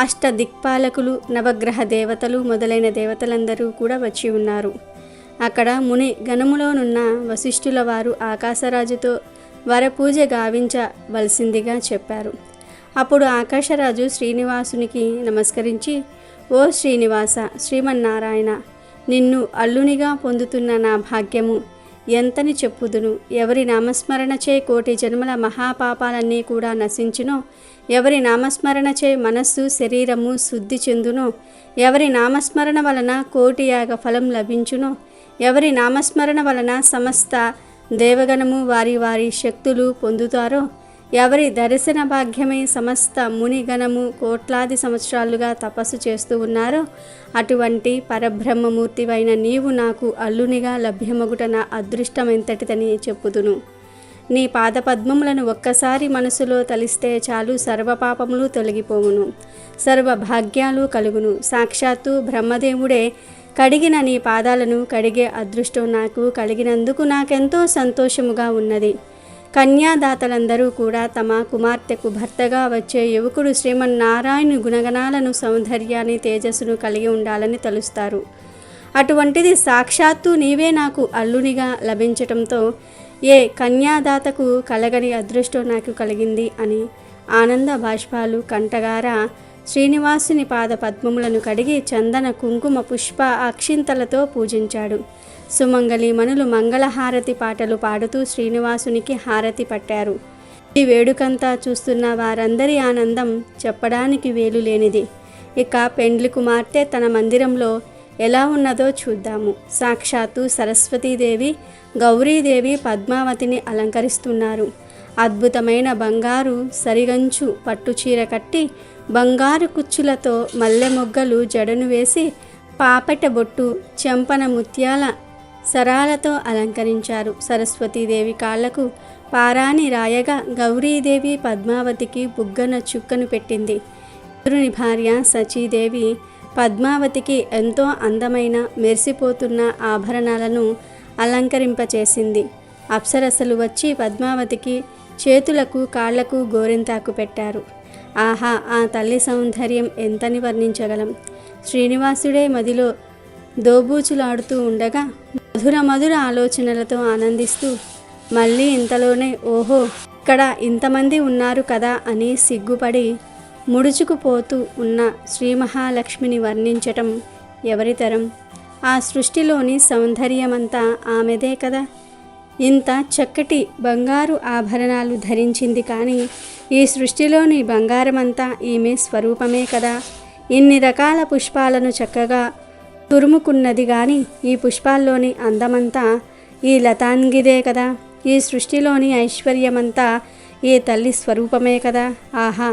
అష్టదిక్పాలకులు, నవగ్రహ దేవతలు మొదలైన దేవతలందరూ కూడా వచ్చి ఉన్నారు. అక్కడ ముని గణములోనున్న వశిష్ఠుల వారు ఆకాశరాజుతో వరపూజ గావించవలసిందిగా చెప్పారు. అప్పుడు ఆకాశరాజు శ్రీనివాసునికి నమస్కరించి, ఓ శ్రీనివాస, శ్రీమన్నారాయణ, నిన్ను అల్లునిగా పొందుతున్న నా భాగ్యము ఎంతని చెప్పుదును. ఎవరి నామస్మరణచే కోటి జన్మల మహాపాపాలన్నీ కూడా నశించునో, ఎవరి నామస్మరణచే మనస్సు శరీరము శుద్ధి చెందునో, ఎవరి నామస్మరణ వలన కోటి యాగ ఫలం లభించునో, ఎవరి నామస్మరణ వలన సమస్త దేవగణము వారి వారి శక్తులు పొందుతారో, ఎవరి దర్శన భాగ్యమై సమస్త మునిగణము కోట్లాది సంవత్సరాలుగా తపస్సు చేస్తూ ఉన్నారో, అటువంటి పరబ్రహ్మమూర్తివైన నీవు నాకు అల్లునిగా లభ్యమగుట నా అదృష్టం ఎంతటిదని చెప్పుదును. నీ పాదపద్మములను ఒక్కసారి మనసులో తలిస్తే చాలు, సర్వపాపములు తొలగిపోవును, సర్వభాగ్యాలు కలుగును. సాక్షాత్తు బ్రహ్మదేవుడే కడిగిన నీ పాదాలను కడిగే అదృష్టం నాకు కలిగినందుకు నాకెంతో సంతోషముగా ఉన్నది. కన్యాదాతలందరూ కూడా తమ కుమార్తెకు భర్తగా వచ్చే యువకుడు శ్రీమన్నారాయణు గుణగణాలను, సౌందర్యాన్ని, తేజస్సును కలిగి ఉండాలని తలుస్తారు. అటువంటిది సాక్షాత్తు నీవే నాకు అల్లునిగా లభించటంతో ఏ కన్యాదాతకు కలగని అదృష్టం నాకు కలిగింది అని ఆనంద బాష్పాలు కంటగారా శ్రీనివాసుని పాద పద్మములను కడిగి చందన, కుంకుమ, పుష్ప, అక్షింతలతో పూజించాడు. సుమంగళి మణులు మంగళహారతి పాటలు పాడుతూ శ్రీనివాసునికి హారతి పట్టారు. ఈ వేడుకంతా చూస్తున్న వారందరి ఆనందం చెప్పడానికి వేలు లేనిది. ఇక పెండ్లి కుమార్తె తన మందిరంలో ఎలా ఉన్నదో చూద్దాము. సాక్షాత్తు సరస్వతీదేవి, గౌరీదేవి పద్మావతిని అలంకరిస్తున్నారు. అద్భుతమైన బంగారు సరిగంచు పట్టుచీర కట్టి బంగారు కుచ్చులతో మల్లె మొగ్గలు జడను వేసి పాపెట బొట్టు, చెంపన ముత్యాల సరాలతో అలంకరించారు. సరస్వతీదేవి కాళ్లకు పారాని రాయగా గౌరీదేవి పద్మావతికి బుగ్గన చుక్కను పెట్టింది. ఇంద్రుని భార్య సచీదేవి పద్మావతికి ఎంతో అందమైన మెరిసిపోతున్న ఆభరణాలను అలంకరింపచేసింది. అప్సరసలు వచ్చి పద్మావతికి చేతులకు, కాళ్లకు గోరింతాకు పెట్టారు. ఆహా, ఆ తల్లి సౌందర్యం ఎంతని వర్ణించగలం. శ్రీనివాసుడే మదిలో దోబూచులాడుతూ ఉండగా మధుర మధుర ఆలోచనలతో ఆనందిస్తూ మళ్ళీ ఇంతలోనే ఓహో, ఇక్కడ ఇంతమంది ఉన్నారు కదా అని సిగ్గుపడి ముడుచుకుపోతూ ఉన్న శ్రీ మహాలక్ష్మిని వర్ణించటం ఎవరితరం? ఆ సృష్టిలోని సౌందర్యమంతా ఆమెదే కదా. ఇంత చక్కటి బంగారు ఆభరణాలు ధరించింది, కానీ ఈ సృష్టిలోని బంగారమంతా ఈమె స్వరూపమే కదా. ఇన్ని రకాల పుష్పాలను చక్కగా తురుముకున్నది, కానీ ఈ పుష్పాల్లోని అందమంతా ఈ లతాంగిదే కదా. ఈ సృష్టిలోని ఐశ్వర్యమంతా ఈ తల్లి స్వరూపమే కదా. ఆహా,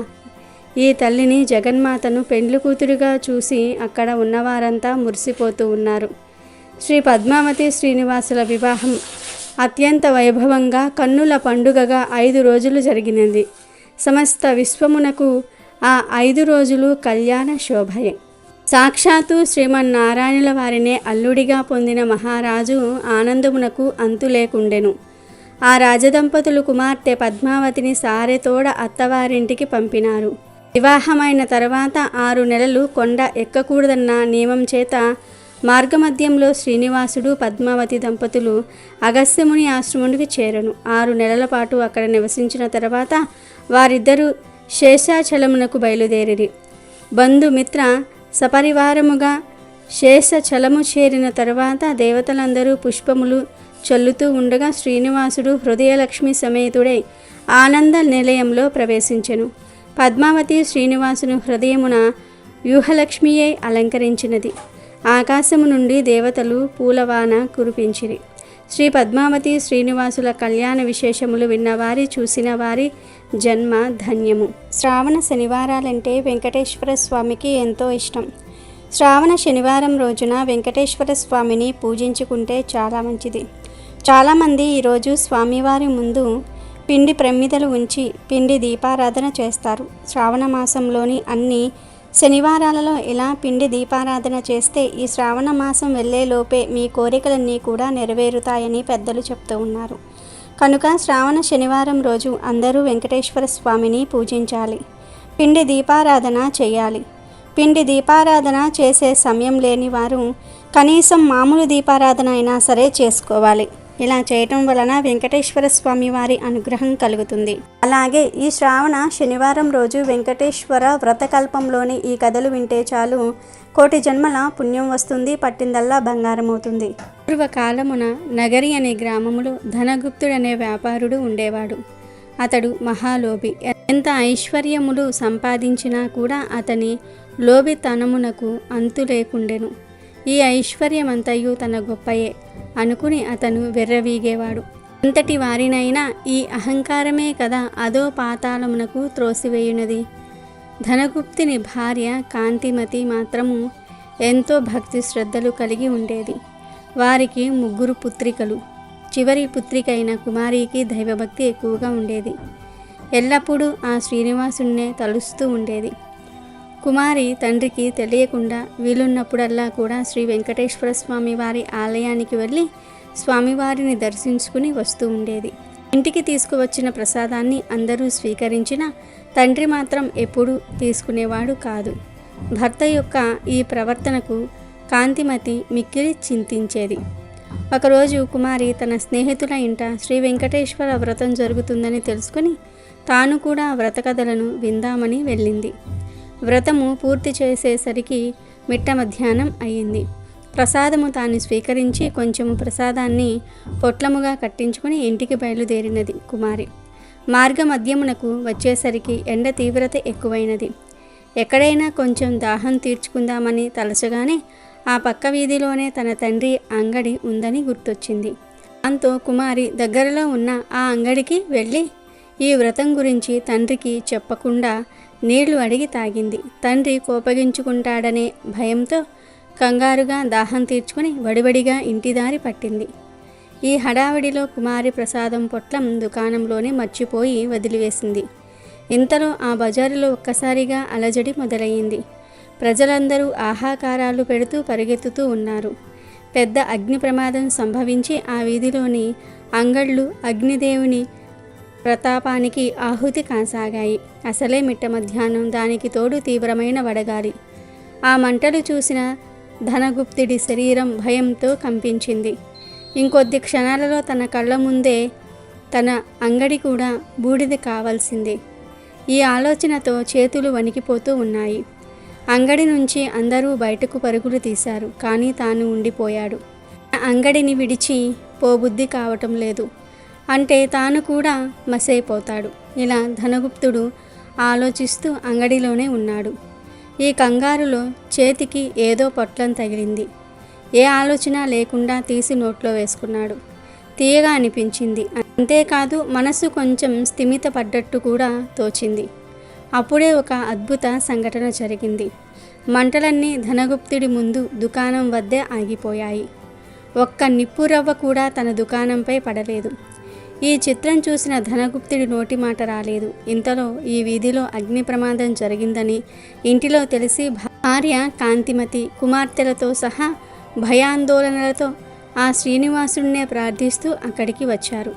ఈ తల్లిని, జగన్మాతను పెండ్లి కూతురుగా చూసి అక్కడ ఉన్నవారంతా మురిసిపోతూ ఉన్నారు. శ్రీ పద్మావతి శ్రీనివాసుల వివాహం అత్యంత వైభవంగా, కన్నుల పండుగగా 5 రోజులు జరిగినది. సమస్త విశ్వమునకు ఆ 5 రోజులు కళ్యాణ శోభయే. సాక్షాత్తు శ్రీమన్నారాయణుల వారినే అల్లుడిగా పొందిన మహారాజు ఆనందమునకు అంతు లేకుండెను. ఆ రాజదంపతులు కుమార్తె పద్మావతిని సారెతోడ అత్తవారింటికి పంపినారు. వివాహమైన తర్వాత 6 నెలలు కొండ ఎక్కకూడదన్న నియమం చేత మార్గమధ్యంలో శ్రీనివాసుడు పద్మావతి దంపతులు అగస్త్యముని ఆశ్రమునికి చేరను. 6 నెలల పాటు అక్కడ నివసించిన తర్వాత వారిద్దరూ శేషాచలమునకు బయలుదేరిరి. బంధుమిత్ర సపరివారముగా శేషాచలము చేరిన తర్వాత దేవతలందరూ పుష్పములు చల్లుతూ ఉండగా శ్రీనివాసుడు హృదయలక్ష్మి సమేతుడై ఆనంద నిలయంలో ప్రవేశించెను. పద్మావతి శ్రీనివాసుని హృదయమున వ్యూహలక్ష్మియై అలంకరించినది. ఆకాశము నుండి దేవతలు పూలవాన కురిపించిరి. శ్రీ పద్మావతి శ్రీనివాసుల కళ్యాణ విశేషములు విన్నవారి చూసిన వారి జన్మ ధన్యము. శ్రావణ శనివారాలంటే వెంకటేశ్వర స్వామికి ఎంతో ఇష్టం. శ్రావణ శనివారం రోజున వెంకటేశ్వర స్వామిని పూజించుకుంటే చాలా మంచిది. చాలామంది ఈరోజు స్వామివారి ముందు పిండి ప్రమిదలు ఉంచి పిండి దీపారాధన చేస్తారు. శ్రావణ మాసంలోని అన్ని శనివారాలలో ఇలా పిండి దీపారాధన చేస్తే ఈ శ్రావణ మాసం వెళ్ళేలోపే మీ కోరికలన్నీ కూడా నెరవేరుతాయని పెద్దలు చెప్తూ ఉన్నారు. కనుక శ్రావణ శనివారం రోజు అందరూ వెంకటేశ్వర స్వామిని పూజించాలి, పిండి దీపారాధన చేయాలి. పిండి దీపారాధన చేసే సమయం లేని వారు కనీసం మామూలు దీపారాధన అయినా సరే చేసుకోవాలి. ఇలా చేయటం వలన వెంకటేశ్వర స్వామి వారి అనుగ్రహం కలుగుతుంది. అలాగే ఈ శ్రావణ శనివారం రోజు వెంకటేశ్వర వ్రతకల్పంలోని ఈ కథలు వింటే చాలు కోటి జన్మల పుణ్యం వస్తుంది, పట్టిందల్లా బంగారం అవుతుంది. పూర్వకాలమున నగరి అనే గ్రామములో ధనగుప్తుడనే వ్యాపారుడు ఉండేవాడు. అతడు మహాలోభి. ఎంత ఐశ్వర్యములు సంపాదించినా కూడా అతని లోభితనమునకు అంతు లేకుండెను. ఈ ఐశ్వర్యమంతయు తన గొప్పయే అనుకుని అతను వెర్రవీగేవాడు. అంతటి వారినైనా ఈ అహంకారమే కదా అదో పాతాళమునకు త్రోసివేయునది. ధనగుప్తుని భార్య కాంతిమతి మాత్రము ఎంతో భక్తి శ్రద్ధలు కలిగి ఉండేది. వారికి 3 పుత్రికలు. చివరి పుత్రికైన కుమారికి దైవభక్తి ఎక్కువగా ఉండేది. ఎల్లప్పుడూ ఆ శ్రీనివాసున్నే తలుస్తూ ఉండేది. కుమారి తండ్రికి తెలియకుండా వీలున్నప్పుడల్లా కూడా శ్రీ వెంకటేశ్వర స్వామి వారి ఆలయానికి వెళ్ళి స్వామివారిని దర్శించుకుని వస్తూ ఉండేది. ఇంటికి తీసుకువచ్చిన ప్రసాదాన్ని అందరూ స్వీకరించినా తండ్రి మాత్రం ఎప్పుడూ తీసుకునేవాడు కాదు. భర్త యొక్క ఈ ప్రవర్తనకు కాంతిమతి మిక్కిలి చింతించేది. ఒకరోజు కుమారి తన స్నేహితుల ఇంట శ్రీ వెంకటేశ్వర వ్రతం జరుగుతుందని తెలుసుకుని తాను కూడా వ్రత కథలను విందామని వెళ్ళింది. వ్రతము పూర్తి చేసేసరికి మిట్ట మధ్యాహ్నం అయ్యింది. ప్రసాదము తాను స్వీకరించి కొంచెము ప్రసాదాన్ని పొట్లముగా కట్టించుకుని ఇంటికి బయలుదేరినది కుమారి. మార్గ మధ్యమునకు వచ్చేసరికి ఎండ తీవ్రత ఎక్కువైనది. ఎక్కడైనా కొంచెం దాహం తీర్చుకుందామని తలచగానే ఆ పక్క వీధిలోనే తన తండ్రి అంగడి ఉందని గుర్తొచ్చింది. దాంతో కుమారి దగ్గరలో ఉన్న ఆ అంగడికి వెళ్ళి ఈ వ్రతం గురించి తండ్రికి చెప్పకుండా నీళ్లు అడిగి తాగింది. తండ్రి కోపగించుకుంటాడనే భయంతో కంగారుగా దాహం తీర్చుకుని వడివడిగా ఇంటిదారి పట్టింది. ఈ హడావిడిలో కుమారి ప్రసాదం పొట్లం దుకాణంలోనే మర్చిపోయి వదిలివేసింది. ఇంతలో ఆ బజారులో ఒక్కసారిగా అలజడి మొదలయ్యింది. ప్రజలందరూ ఆహాకారాలు పెడుతూ పరిగెత్తుతూ ఉన్నారు. పెద్ద అగ్ని ప్రమాదం సంభవించి ఆ వీధిలోని అంగళ్ళు అగ్నిదేవుని ప్రతాపానికి ఆహుతి కాసాగాయి. అసలే మిట్ట మధ్యాహ్నం, దానికి తోడు తీవ్రమైన వడగాలి. ఆ మంటలు చూసిన ధనగుప్తుడి శరీరం భయంతో కంపించింది. ఇంకొద్ది క్షణాలలో తన కళ్ళ ముందే తన అంగడి కూడా బూడిద కావాల్సిందే. ఈ ఆలోచనతో చేతులు వణికిపోతూ ఉన్నాయి. అంగడి నుంచి అందరూ బయటకు పరుగులు తీశారు. కానీ తాను ఉండిపోయాడు. అంగడిని విడిచి పోబుద్ధి కావటం లేదు. అంటే తాను కూడా మసైపోతాడు. ఇలా ధనగుప్తుడు ఆలోచిస్తూ అంగడిలోనే ఉన్నాడు. ఈ కంగారులో చేతికి ఏదో పొట్లం తగిలింది. ఏ ఆలోచన లేకుండా తీసి నోట్లో వేసుకున్నాడు. తీయగా అనిపించింది. అంతేకాదు మనసు కొంచెం స్థిమిత పడ్డట్టు కూడా తోచింది. అప్పుడే ఒక అద్భుత సంఘటన జరిగింది. మంటలన్నీ ధనగుప్తుడి ముందు దుకాణం వద్దే ఆగిపోయాయి. ఒక్క నిప్పురవ్వ కూడా తన దుకాణంపై పడలేదు. ఈ చిత్రం చూసిన ధనగుప్తుడి నోటి మాట రాలేదు. ఇంతలో ఈ వీధిలో అగ్ని ప్రమాదం జరిగిందని ఇంటిలో తెలిసి భార్య కాంతిమతి కుమార్తెలతో సహా భయాందోళనలతో ఆ శ్రీనివాసుడినే ప్రార్థిస్తూ అక్కడికి వచ్చారు.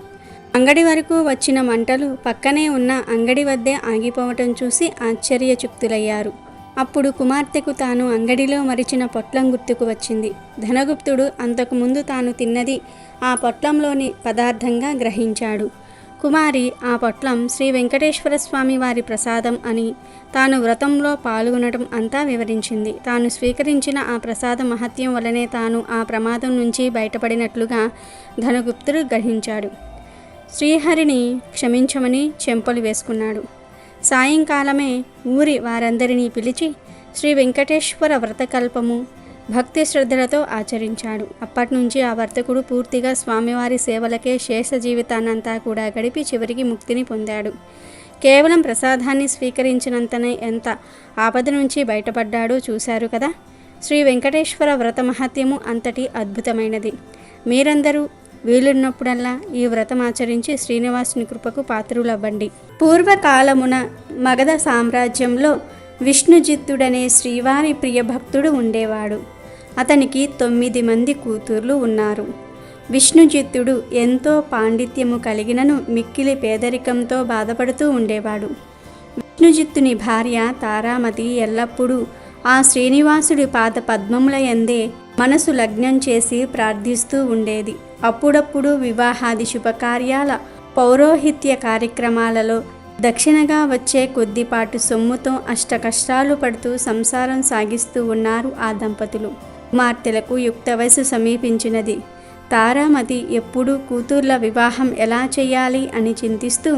అంగడి వరకు వచ్చిన మంటలు పక్కనే ఉన్న అంగడి వద్దే ఆగిపోవటం చూసి ఆశ్చర్యచకితులయ్యారు. అప్పుడు కుమార్తెకు తాను అంగడిలో మరిచిన పొట్లం గుర్తుకు వచ్చింది. ధనగుప్తుడు అంతకుముందు తాను తిన్నది ఆ పొట్లంలోని పదార్థంగా గ్రహించాడు. కుమారి ఆ పొట్లం శ్రీ వెంకటేశ్వర స్వామి వారి ప్రసాదం అని, తాను వ్రతంలో పాల్గొనడం అంతా వివరించింది. తాను స్వీకరించిన ఆ ప్రసాద మహత్యం వలనే తాను ఆ ప్రమాదం నుంచి బయటపడినట్లుగా ధనగుప్తుడు గ్రహించాడు. శ్రీహరిని క్షమించమని చెంపలు వేసుకున్నాడు. సాయంకాలమే ఊరి వారందరినీ పిలిచి శ్రీ వెంకటేశ్వర వ్రతకల్పము భక్తి శ్రద్ధలతో ఆచరించాడు. అప్పటినుంచి ఆ వర్తకుడు పూర్తిగా స్వామివారి సేవలకే శేష జీవితాన్నంతా కూడా గడిపి చివరికి ముక్తిని పొందాడు. కేవలం ప్రసాదాన్ని స్వీకరించినంతనే ఎంత ఆపద నుంచి బయటపడ్డాడో చూశారు కదా. శ్రీ వెంకటేశ్వర వ్రత మహత్యము అంతటి అద్భుతమైనది. మీరందరూ వీలున్నప్పుడల్లా ఈ వ్రతం ఆచరించి శ్రీనివాసుని కృపకు పాత్రులవ్వండి. పూర్వకాలమున మగధ సామ్రాజ్యంలో విష్ణుజిత్తుడనే శ్రీవారి ప్రియ భక్తుడు ఉండేవాడు. అతనికి 9 మంది కూతుర్లు ఉన్నారు. విష్ణుజిత్తుడు ఎంతో పాండిత్యము కలిగినను మిక్కిలి పేదరికంతో బాధపడుతూ ఉండేవాడు. విష్ణుజిత్తుని భార్య తారామతి ఎల్లప్పుడూ ఆ శ్రీనివాసుడి పాద పద్మముల యందే మనసు లగ్నం చేసి ప్రార్థిస్తూ ఉండేది. అప్పుడప్పుడు వివాహాది శుభకార్యాల పౌరోహిత్య కార్యక్రమాలలో దక్షిణగా వచ్చే కొద్దిపాటు సొమ్ముతో అష్టకష్టాలు పడుతూ సంసారం సాగిస్తూ ఉన్నారు ఆ దంపతులు. కుమార్తెలకు యుక్త వయసు సమీపించినది. తారామతి ఎప్పుడూ కూతుర్ల వివాహం ఎలా చేయాలి అని చింతిస్తూ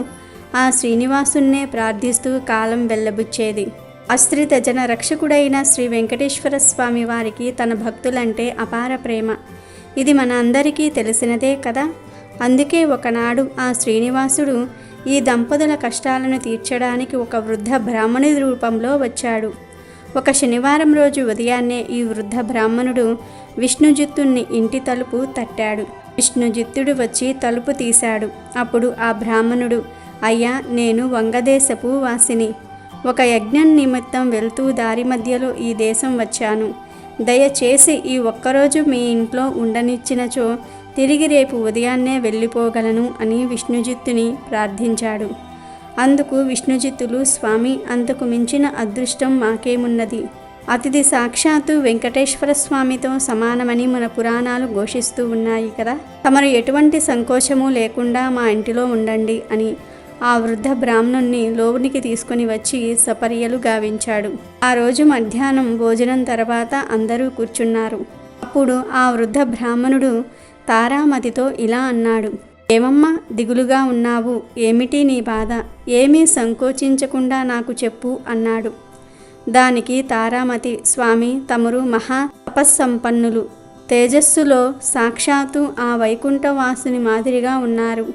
ఆ శ్రీనివాసున్నే ప్రార్థిస్తూ కాలం వెళ్ళబుచ్చేది. ఆశ్రిత జన రక్షకుడైన శ్రీ వెంకటేశ్వర స్వామి వారికి తన భక్తులంటే అపార ప్రేమ. ఇది మన అందరికీ తెలిసినదే కదా. అందుకే ఒకనాడు ఆ శ్రీనివాసుడు ఈ దంపతుల కష్టాలను తీర్చడానికి ఒక వృద్ధ బ్రాహ్మణుడి రూపంలో వచ్చాడు. ఒక శనివారం రోజు ఉదయాన్నే ఈ వృద్ధ బ్రాహ్మణుడు విష్ణుజిత్తుని ఇంటి తలుపు తట్టాడు. విష్ణుజిత్తుడు వచ్చి తలుపు తీశాడు. అప్పుడు ఆ బ్రాహ్మణుడు, అయ్యా, నేను వంగదేశపు వాసిని. ఒక యజ్ఞం నిమిత్తం వెళ్తూ దారి మధ్యలో ఈ దేశం వచ్చాను. దయచేసి ఈ ఒక్కరోజు మీ ఇంట్లో ఉండనిచ్చినచో తిరిగి రేపు ఉదయాన్నే వెళ్ళిపోగలను అని విష్ణుజిత్తుని ప్రార్థించాడు. అందుకు విష్ణుజిత్తులు, స్వామి, అంతకు మించిన అదృష్టం మాకేమున్నది. అతిథి సాక్షాత్తు వెంకటేశ్వర స్వామితో సమానమని మన పురాణాలు ఘోషిస్తూ ఉన్నాయి కదా. తమరు ఎటువంటి సంకోచము లేకుండా మా ఇంటిలో ఉండండి అని ఆ వృద్ధ బ్రాహ్మణుణ్ణి లోనికి తీసుకుని వచ్చి సపర్యలు గావించాడు. ఆ రోజు మధ్యాహ్నం భోజనం తర్వాత అందరూ కూర్చున్నారు. అప్పుడు ఆ వృద్ధ బ్రాహ్మణుడు తారామతితో ఇలా అన్నాడు, ఏమమ్మా దిగులుగా ఉన్నావు? ఏమిటి నీ బాధ? ఏమీ సంకోచించకుండా నాకు చెప్పు అన్నాడు. దానికి తారామతి, స్వామి, తమరు మహా తపస్సంపన్నులు, తేజస్సులో సాక్షాత్తు ఆ వైకుంఠవాసుని మాదిరిగా ఉన్నారు.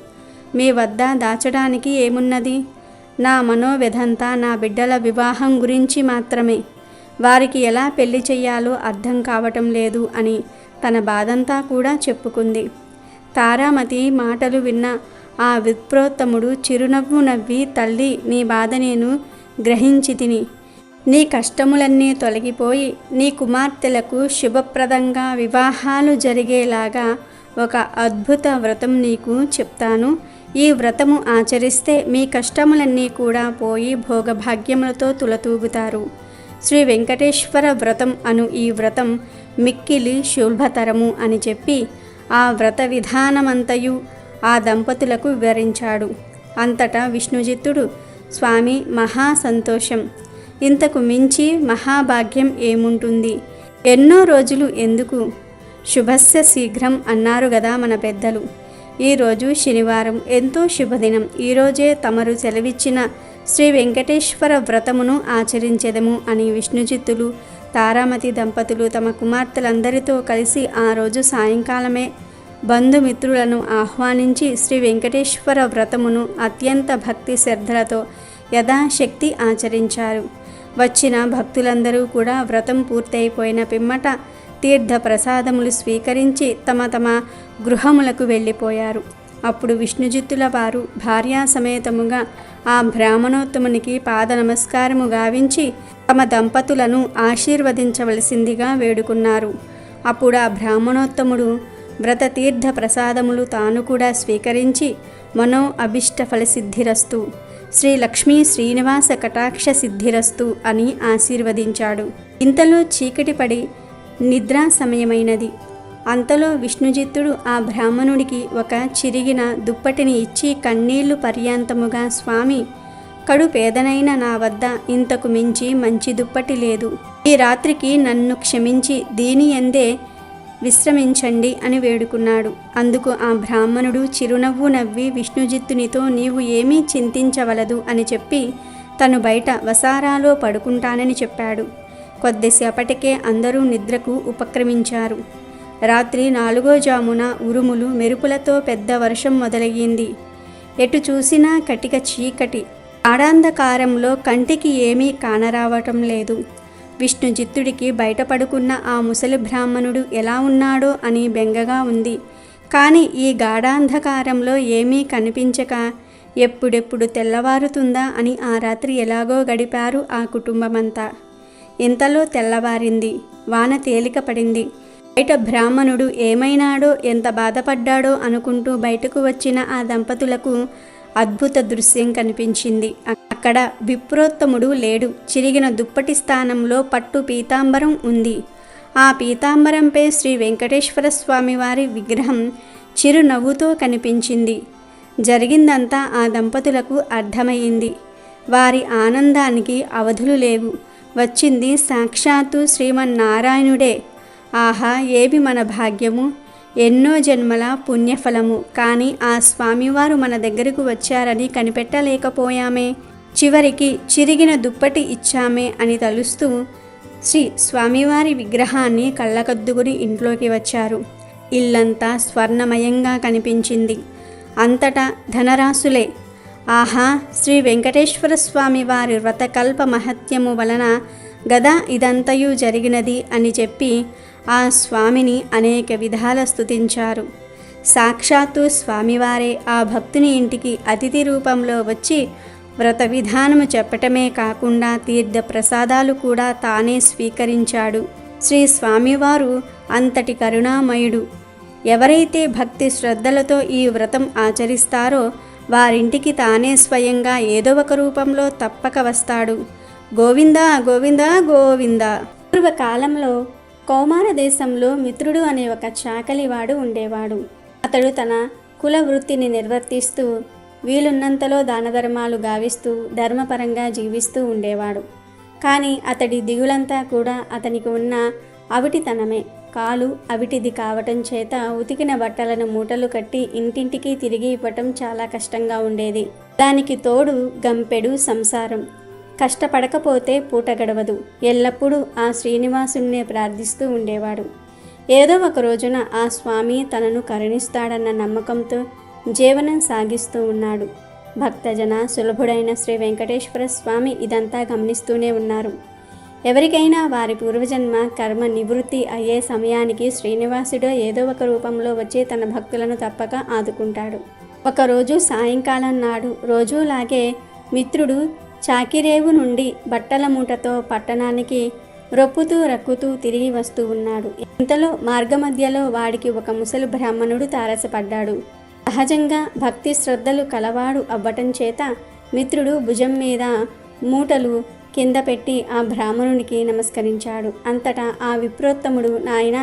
మీ వద్ద దాచడానికి ఏమున్నది? నా మనోవ్యధంతా నా బిడ్డల వివాహం గురించి మాత్రమే. వారికి ఎలా పెళ్లి చెయ్యాలో అర్థం కావటం లేదు అని తన బాధంతా కూడా చెప్పుకుంది. తారామతి మాటలు విన్న ఆ విప్రోత్తముడు చిరునవ్వు నవ్వి, తల్లి, నీ బాధ నేను గ్రహించితిని. నీ కష్టములన్నీ తొలగిపోయి నీ కుమార్తెలకు శుభప్రదంగా వివాహాలు జరిగేలాగా ఒక అద్భుత వ్రతం నీకు చెప్తాను. ఈ వ్రతము ఆచరిస్తే మీ కష్టములన్నీ కూడా పోయి భోగభాగ్యములతో తులతూగుతారు. శ్రీ వెంకటేశ్వర వ్రతం అను ఈ వ్రతం మిక్కిలి శుభతరము అని చెప్పి ఆ వ్రత విధానమంతయు ఆ దంపతులకు వివరించాడు. అంతటా విష్ణుజిత్తుడు, స్వామి, మహా సంతోషం. ఇంతకు మించి మహాభాగ్యం ఏముంటుంది? ఎన్నో రోజులు ఎందుకు? శుభస్య శీఘ్రం అన్నారు గదా మన పెద్దలు. ఈరోజు శనివారం, ఎంతో శుభదినం. ఈరోజే తమరు సెలవిచ్చిన శ్రీ వెంకటేశ్వర వ్రతమును ఆచరించెదము అని విష్ణుజిత్తులు, తారామతి దంపతులు తమ కుమార్తెలందరితో కలిసి ఆ రోజు సాయంకాలమే బంధుమిత్రులను ఆహ్వానించి శ్రీ వెంకటేశ్వర వ్రతమును అత్యంత భక్తి శ్రద్ధలతో యథాశక్తి ఆచరించారు. వచ్చిన భక్తులందరూ కూడా వ్రతం పూర్తయిపోయిన పిమ్మట తీర్థ ప్రసాదములు స్వీకరించి తమ తమ గృహములకు వెళ్ళిపోయారు. అప్పుడు విష్ణుజిత్తుల వారు భార్యా సమేతముగా ఆ బ్రాహ్మణోత్తమునికి పాద నమస్కారము గావించి తమ దంపతులను ఆశీర్వదించవలసిందిగా వేడుకున్నారు. అప్పుడు ఆ బ్రాహ్మణోత్తముడు, వ్రత తీర్థ ప్రసాదములు తాను కూడా స్వీకరించి మనో అభిష్ట ఫలసిద్ధిరస్తు, శ్రీ లక్ష్మీ శ్రీనివాస కటాక్ష సిద్ధిరస్తు అని ఆశీర్వదించాడు. ఇంతలో చీకటి పడి నిద్రా సమయమైనది. అంతలో విష్ణుజిత్తుడు ఆ బ్రాహ్మణుడికి ఒక చిరిగిన దుప్పటిని ఇచ్చి కన్నీళ్లు పర్యాంతముగా, స్వామి, కడు పేదనైన నా వద్ద ఇంతకు మించి మంచి దుప్పటి లేదు. ఈ రాత్రికి నన్ను క్షమించి దీని ఎందే విశ్రమించండి అని వేడుకున్నాడు. అందుకు ఆ బ్రాహ్మణుడు చిరునవ్వు నవ్వి విష్ణుజిత్తునితో నీవు ఏమీ చింతించవలదు అని చెప్పి తను బయట వసారాలో పడుకుంటానని చెప్పాడు. కొద్దిసేపటికే అందరూ నిద్రకు ఉపక్రమించారు. రాత్రి 4వ జామున ఉరుములు మెరుపులతో పెద్ద వర్షం మొదలయ్యింది. ఎటు చూసినా కటిక చీకటి. ఆడాంధకారంలో కంటికి ఏమీ కానరావటం లేదు. విష్ణుజిత్తుడికి బయట పడుకున్న ఆ ముసలి బ్రాహ్మణుడు ఎలా ఉన్నాడో అని బెంగగా ఉంది. కానీ ఈ గాఢాంధకారంలో ఏమీ కనిపించక ఎప్పుడెప్పుడు తెల్లవారుతుందా అని ఆ రాత్రి ఎలాగో గడిపారు ఆ కుటుంబమంతా. ఇంతలో తెల్లవారింది. వాన తేలిక పడింది. బయట బ్రాహ్మణుడు ఏమైనాడో, ఎంత బాధపడ్డాడో అనుకుంటూ బయటకు వచ్చిన ఆ దంపతులకు అద్భుత దృశ్యం కనిపించింది. అక్కడ విప్రోత్తముడు లేడు. చిరిగిన దుప్పటి స్థానంలో పట్టు పీతాంబరం ఉంది. ఆ పీతాంబరంపై శ్రీ వెంకటేశ్వర స్వామి వారి విగ్రహం చిరునవ్వుతో కనిపించింది. జరిగిందంతా ఆ దంపతులకు అర్థమయ్యింది. వారి ఆనందానికి అవధులు లేవు. వచ్చింది సాక్షాత్తు శ్రీమన్నారాయణుడే. ఆహా, ఏవి మన భాగ్యము, ఎన్నో జన్మల పుణ్యఫలము. కానీ ఆ స్వామివారు మన దగ్గరకు వచ్చారని కనిపెట్టలేకపోయామే. చివరికి చిరిగిన దుప్పటి ఇచ్చామే అని తలుస్తూ శ్రీ స్వామివారి విగ్రహాన్ని కళ్ళకద్దుకుని ఇంట్లోకి వచ్చారు. ఇల్లంతా స్వర్ణమయంగా కనిపించింది. అంతటా ధనరాశులే. ఆహా, శ్రీ వెంకటేశ్వర స్వామి వారి వ్రతకల్ప మహత్యము వలన గదా ఇదంతయు జరిగినది అని చెప్పి ఆ స్వామిని అనేక విధాల స్తుతించారు. సాక్షాత్తు స్వామివారే ఆ భక్తుని ఇంటికి అతిథి రూపంలో వచ్చి వ్రత విధానము చెప్పటమే కాకుండా తీర్థ ప్రసాదాలు కూడా తానే స్వీకరించాడు. శ్రీ స్వామివారు అంతటి కరుణామయుడు. ఎవరైతే భక్తి శ్రద్ధలతో ఈ వ్రతం ఆచరిస్తారో వారింటికి తానే స్వయంగా ఏదో ఒక రూపంలో తప్పక వస్తాడు. గోవింద గోవింద గోవింద. పూర్వకాలంలో కౌమార దేశంలో మిత్రుడు అనే ఒక చాకలివాడు ఉండేవాడు. అతడు తన కుల వృత్తిని నిర్వర్తిస్తూ వీలున్నంతలో దానధర్మాలు గావిస్తూ ధర్మపరంగా జీవిస్తూ ఉండేవాడు. కానీ అతడి దిగులంతా కూడా అతనికి ఉన్న అవిటితనమే. కాలు అవిటిది కావటం చేత ఉతికిన బట్టలను మూటలు కట్టి ఇంటింటికి తిరిగి ఇవ్వటం చాలా కష్టంగా ఉండేది. దానికి తోడు గంపెడు సంసారం. కష్టపడకపోతే పూట గడవదు. ఎల్లప్పుడూ ఆ శ్రీనివాసుణ్ణే ప్రార్థిస్తూ ఉండేవాడు. ఏదో ఒక రోజున ఆ స్వామి తనను కరుణిస్తాడన్న నమ్మకంతో జీవనం సాగిస్తూ ఉన్నాడు. భక్తజన సులభుడైన శ్రీ వెంకటేశ్వర స్వామి ఇదంతా గమనిస్తూనే ఉన్నారు. ఎవరికైనా వారి పూర్వజన్మ కర్మ నివృత్తి అయ్యే సమయానికి శ్రీనివాసుడు ఏదో ఒక రూపంలో వచ్చి తన భక్తులను తప్పక ఆదుకుంటాడు. ఒకరోజు సాయంకాలం నాడు రోజులాగే మిత్రుడు చాకిరేవు నుండి బట్టల మూటతో పట్టణానికి రొప్పుతూ రక్కుతూ తిరిగి వస్తూ ఉన్నాడు. ఇంతలో మార్గమధ్యలో వాడికి ఒక ముసలి బ్రాహ్మణుడు తారసపడ్డాడు. సహజంగా భక్తి శ్రద్ధలు కలవాడు అవ్వటం చేత మిత్రుడు భుజం మీద మూటలు కింద పెట్టి ఆ బ్రాహ్మణునికి నమస్కరించాడు. అంతటా ఆ విప్రోత్తముడు, నాయన,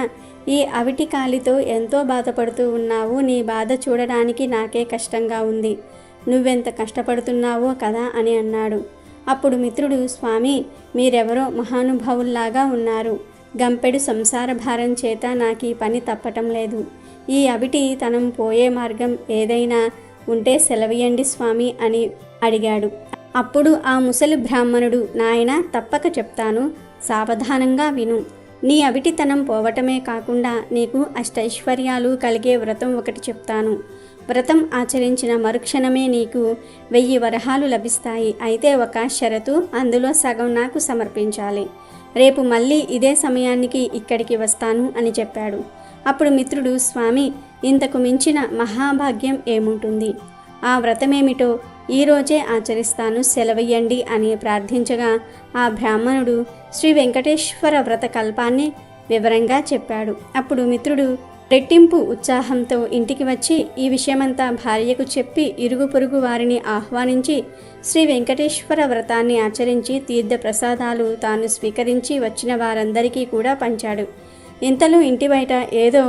ఈ అవిటి కాలితో ఎంతో బాధపడుతూ ఉన్నావు. నీ బాధ చూడడానికి నాకే కష్టంగా ఉంది. నువ్వెంత కష్టపడుతున్నావో కదా అని అన్నాడు. అప్పుడు మిత్రుడు, స్వామి, మీరెవరో మహానుభావుల్లాగా ఉన్నారు. గంపెడు సంసార భారం చేత నాకు ఈ పని తప్పటం లేదు. ఈ అవిటి తనం పోయే మార్గం ఏదైనా ఉంటే సెలవియండి స్వామి అని అడిగాడు. అప్పుడు ఆ ముసలి బ్రాహ్మణుడు, నాయన, తప్పక చెప్తాను, సావధానంగా విను. నీ అవిటితనం పోవటమే కాకుండా నీకు అష్టైశ్వర్యాలు కలిగే వ్రతం ఒకటి చెప్తాను. వ్రతం ఆచరించిన మరుక్షణమే నీకు 1000 వరహాలు లభిస్తాయి. అయితే ఒక షరతు, అందులో సగం నాకు సమర్పించాలి. రేపు మళ్ళీ ఇదే సమయానికి ఇక్కడికి వస్తాను అని చెప్పాడు. అప్పుడు మిత్రుడు, స్వామి, ఇంతకు మించిన మహాభాగ్యం ఏముంటుంది? ఆ వ్రతమేమిటో ఈరోజే ఆచరిస్తాను, సెలవయ్యండి అని ప్రార్థించగా ఆ బ్రాహ్మణుడు శ్రీ వెంకటేశ్వర వ్రత కల్పాన్ని వివరంగా చెప్పాడు. అప్పుడు మిత్రుడు, రెట్టింపు ఉత్సాహంతో ఇంటికి వచ్చి ఈ విషయమంతా భార్యకు చెప్పి ఇరుగు పొరుగు వారిని ఆహ్వానించి శ్రీ వెంకటేశ్వర వ్రతాన్ని ఆచరించి తీర్థ ప్రసాదాలు తాను స్వీకరించి వచ్చిన వారందరికీ కూడా పంచాడు. ఇంతలో ఇంటి బయట ఏదో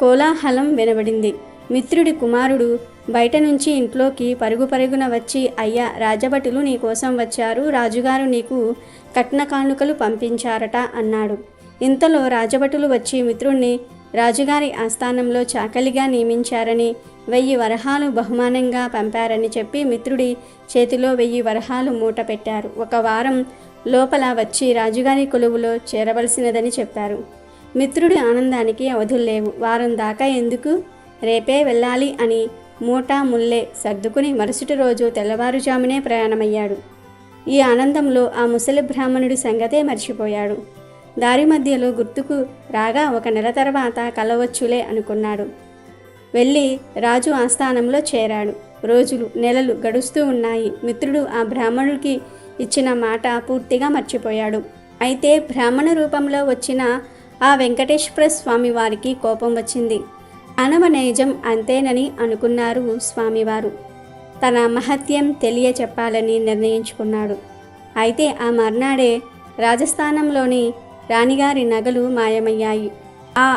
కోలాహలం వినబడింది. మిత్రుడి కుమారుడు బయట నుంచి ఇంట్లోకి పరుగు పరుగున వచ్చి, అయ్యా, రాజభటులు నీ కోసం వచ్చారు, రాజుగారు నీకు కట్న కానుకలు పంపించారట అన్నాడు. ఇంతలో రాజభటులు వచ్చి మిత్రుణ్ణి రాజుగారి ఆస్థానంలో చాకలిగా నియమించారని 1000 వరహాలు బహుమానంగా పంపారని చెప్పి మిత్రుడి చేతిలో 1000 వరహాలు మూట పెట్టారు. 1 వారం లోపల వచ్చి రాజుగారి కొలువులో చేరవలసినదని చెప్పారు. మిత్రుడి ఆనందానికి అవధుల్లేవు. వారం దాకా ఎందుకు, రేపే వెళ్ళాలి అని మూట ముల్లే సర్దుకుని మరుసటి రోజు తెల్లవారుజామునే ప్రయాణమయ్యాడు. ఈ ఆనందంలో ఆ ముసలి బ్రాహ్మణుడి సంగతే మర్చిపోయాడు. దారి మధ్యలో గుర్తుకు రాగా 1 నెల తర్వాత కలవచ్చులే అనుకున్నాడు. వెళ్ళి రాజు ఆస్థానంలో చేరాడు. రోజులు నెలలు గడుస్తూ ఉన్నాయి. మిత్రుడు ఆ బ్రాహ్మణుడికి ఇచ్చిన మాట పూర్తిగా మర్చిపోయాడు. అయితే బ్రాహ్మణ రూపంలో వచ్చిన ఆ వెంకటేశ్వర స్వామి వారికి కోపం వచ్చింది. అనవనైజం అంతేనని అనుకున్నారు స్వామివారు. తన మహత్యం తెలియచెప్పాలని నిర్ణయించుకున్నాడు. అయితే ఆ మర్నాడే రాజస్థానంలోని రాణిగారి నగలు మాయమయ్యాయి. ఆ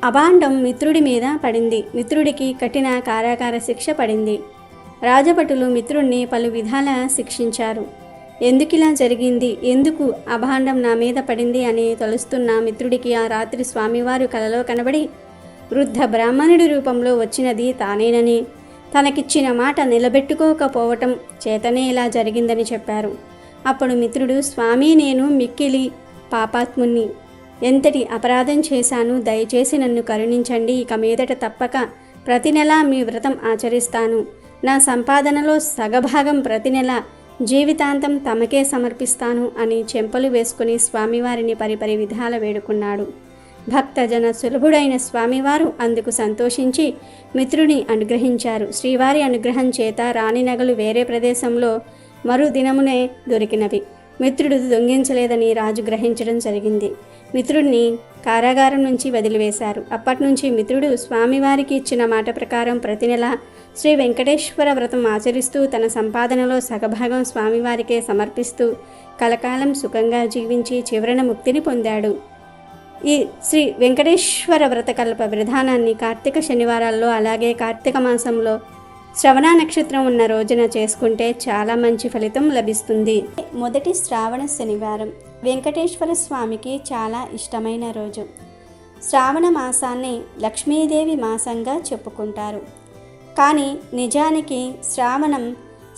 అభాండం మిత్రుడి మీద పడింది. మిత్రుడికి కఠిన కారాగార శిక్ష పడింది. రాజభటులు మిత్రుణ్ణి పలు విధాల శిక్షించారు. ఎందుకిలా జరిగింది, ఎందుకు అభాండం నా మీద పడింది అని తలుస్తున్న మిత్రుడికి ఆ రాత్రి స్వామివారు కలలో కనబడి వృద్ధ బ్రాహ్మణుడి రూపంలో వచ్చినది తానేనని, తనకిచ్చిన మాట నిలబెట్టుకోకపోవటం చేతనే ఇలా జరిగిందని చెప్పారు. అప్పుడు మిత్రుడు, స్వామి, నేను మిక్కిలి పాపాత్ముణ్ణి, ఎంతటి అపరాధం చేశాను, దయచేసి నన్ను కరుణించండి. ఇక మీదట తప్పక ప్రతి నెల మీ వ్రతం ఆచరిస్తాను. నా సంపాదనలో సగభాగం ప్రతి నెల జీవితాంతం తమకే సమర్పిస్తాను అని చెంపలు వేసుకుని స్వామివారిని పరిపరి విధాల వేడుకున్నాడు. భక్తజన సులభుడైన స్వామివారు అందుకు సంతోషించి మిత్రుని అనుగ్రహించారు. శ్రీవారి అనుగ్రహం చేత రాణి నగలు వేరే ప్రదేశంలో మరుదినమునే దొరికినవి. మిత్రుడు దొంగిలించలేదని రాజు గ్రహించడం జరిగింది. మిత్రుడిని కారాగారం నుంచి వదిలివేశారు. అప్పటి నుంచి మిత్రుడు స్వామివారికి ఇచ్చిన మాట ప్రకారం ప్రతి నెల శ్రీ వెంకటేశ్వర వ్రతం ఆచరిస్తూ తన సంపాదనలో సగభాగం స్వామివారికే సమర్పిస్తూ కలకాలం సుఖంగా జీవించి చివరన ముక్తిని పొందాడు. ఈ శ్రీ వెంకటేశ్వర వ్రతకల్ప విధానాన్ని కార్తీక శనివారాల్లో, అలాగే కార్తీక మాసంలో శ్రవణ నక్షత్రం ఉన్న రోజున చేసుకుంటే చాలా మంచి ఫలితం లభిస్తుంది. మొదటి శ్రావణ శనివారం వెంకటేశ్వర స్వామికి చాలా ఇష్టమైన రోజు. శ్రావణ మాసాన్ని లక్ష్మీదేవి మాసంగా చెప్పుకుంటారు. కానీ నిజానికి శ్రావణం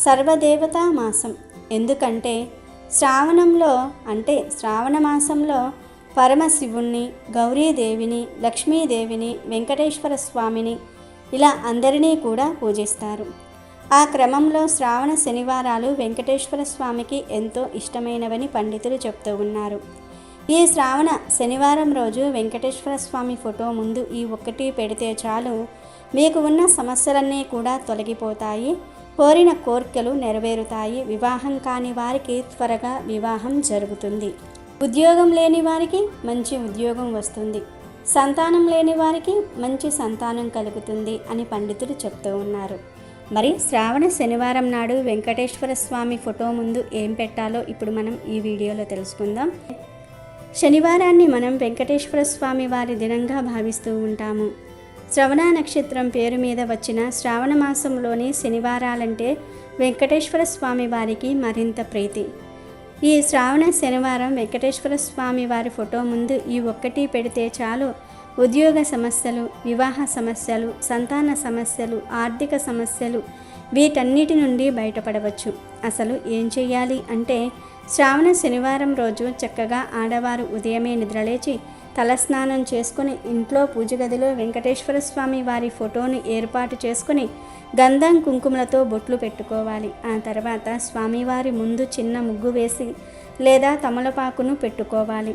సర్వదేవతా మాసం. ఎందుకంటే శ్రావణంలో అంటే శ్రావణ మాసంలో పరమశివుణ్ణి, గౌరీదేవిని, లక్ష్మీదేవిని, వెంకటేశ్వర స్వామిని ఇలా అందరినీ కూడా పూజిస్తారు. ఆ క్రమంలో శ్రావణ శనివారాలు వెంకటేశ్వర స్వామికి ఎంతో ఇష్టమైనవని పండితులు చెప్తూ ఉన్నారు. ఈ శ్రావణ శనివారం రోజు వెంకటేశ్వర స్వామి ఫోటో ముందు ఈ ఒక్కటి పెడితే చాలు, మీకు ఉన్న సమస్యలన్నీ కూడా తొలగిపోతాయి, కోరిన కోరికలు నెరవేరుతాయి, వివాహం కాని వారికి త్వరగా వివాహం జరుగుతుంది, ఉద్యోగం లేని వారికి మంచి ఉద్యోగం వస్తుంది, సంతానం లేని వారికి మంచి సంతానం కలుగుతుంది అని పండితులు చెప్తూ ఉన్నారు. మరి శ్రావణ శనివారం నాడు వెంకటేశ్వర స్వామి ఫోటో ముందు ఏం పెట్టాలో ఇప్పుడు మనం ఈ వీడియోలో తెలుసుకుందాం. శనివారాన్ని మనం వెంకటేశ్వర స్వామి వారి దినంగా భావిస్తూ ఉంటాము. శ్రవణ నక్షత్రం పేరు మీద వచ్చిన శ్రావణ మాసంలోని శనివారాలంటే వెంకటేశ్వర స్వామి వారికి మరింత ప్రీతి. ఈ శ్రావణ శనివారం వెంకటేశ్వర స్వామి వారి ఫోటో ముందు ఈ ఒక్కటి పెడితే చాలు, ఉద్యోగ సమస్యలు, వివాహ సమస్యలు, సంతాన సమస్యలు, ఆర్థిక సమస్యలు వీటన్నిటి నుండి బయటపడవచ్చు. అసలు ఏం చెయ్యాలి అంటే, శ్రావణ శనివారం రోజు చక్కగా ఆడవారు ఉదయమే నిద్రలేచి తలస్నానం చేసుకుని ఇంట్లో పూజ గదిలో వెంకటేశ్వర స్వామి వారి ఫోటోను ఏర్పాటు చేసుకుని గంధం కుంకుమలతో బొట్లు పెట్టుకోవాలి. ఆ తర్వాత స్వామివారి ముందు చిన్న ముగ్గు వేసి లేదా తమలపాకును పెట్టుకోవాలి.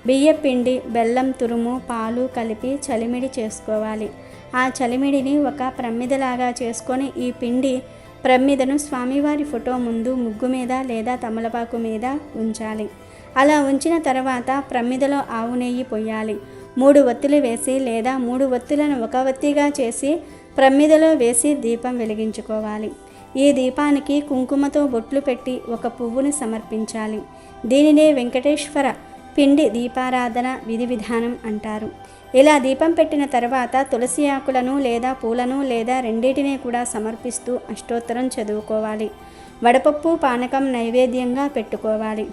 బియ్యపిండి, బెల్లం తురుము, పాలు కలిపి చలిమిడి చేసుకోవాలి. ఆ చలిమిడిని ఒక ప్రమ్మిదలాగా చేసుకొని ఈ పిండి ప్రమ్మిదను స్వామివారి ఫోటో ముందు ముగ్గు మీద లేదా తమలపాకు మీద ఉంచాలి. అలా ఉంచిన తర్వాత ప్రమ్మిదలో ఆవు నెయ్యి పొయ్యాలి. 3 ఒత్తులు వేసి లేదా 3 ఒత్తులను ఒక ఒత్తిగా చేసి ప్రమిదలో వేసి దీపం వెలిగించుకోవాలి. ఈ దీపానికి కుంకుమతో బొట్లు పెట్టి ఒక పువ్వును సమర్పించాలి. దీనినే వెంకటేశ్వర పిండి దీపారాధన విధి విధానం అంటారు. ఇలా దీపం పెట్టిన తర్వాత తులసి ఆకులను లేదా పూలను లేదా రెండింటినీ కూడా సమర్పిస్తూ అష్టోత్తరం చదువుకోవాలి. వడపప్పు పానకం నైవేద్యంగా పెట్టుకోవాలి.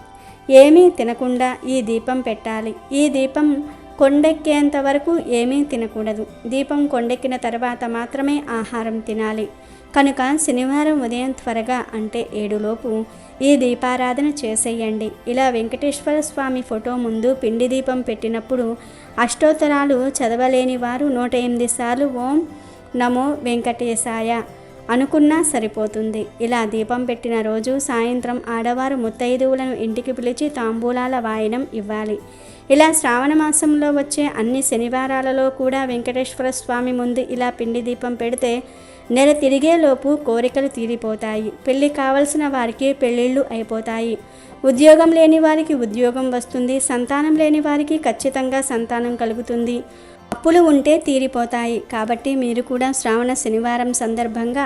ఏమీ తినకుండా ఈ దీపం పెట్టాలి. ఈ దీపం కొండెక్కేంత వరకు ఏమీ తినకూడదు. దీపం కొండెక్కిన తర్వాత మాత్రమే ఆహారం తినాలి. కనుక శనివారం ఉదయం త్వరగా అంటే 7లోపు ఈ దీపారాధన చేసేయండి. ఇలా వెంకటేశ్వర స్వామి ఫోటో ముందు పిండి దీపం పెట్టినప్పుడు అష్టోత్తరాలు చదవలేని వారు 108 సార్లు ఓం నమో వెంకటేశాయ అనుకున్నా సరిపోతుంది. ఇలా దీపం పెట్టిన రోజు సాయంత్రం ఆడవారు ముత్తైదువులను ఇంటికి పిలిచి తాంబూలాల వాయనం ఇవ్వాలి. ఇలా శ్రావణ మాసంలో వచ్చే అన్ని శనివారాలలో కూడా వెంకటేశ్వర స్వామి ముందు ఇలా పిండి దీపం పెడితే నెల తిరిగేలోపు కోరికలు తీరిపోతాయి. పెళ్ళి కావలసిన వారికి పెళ్ళిళ్ళు అయిపోతాయి. ఉద్యోగం లేని వారికి ఉద్యోగం వస్తుంది. సంతానం లేని వారికి ఖచ్చితంగా సంతానం కలుగుతుంది. అప్పులు ఉంటే తీరిపోతాయి. కాబట్టి మీరు కూడా శ్రావణ శనివారం సందర్భంగా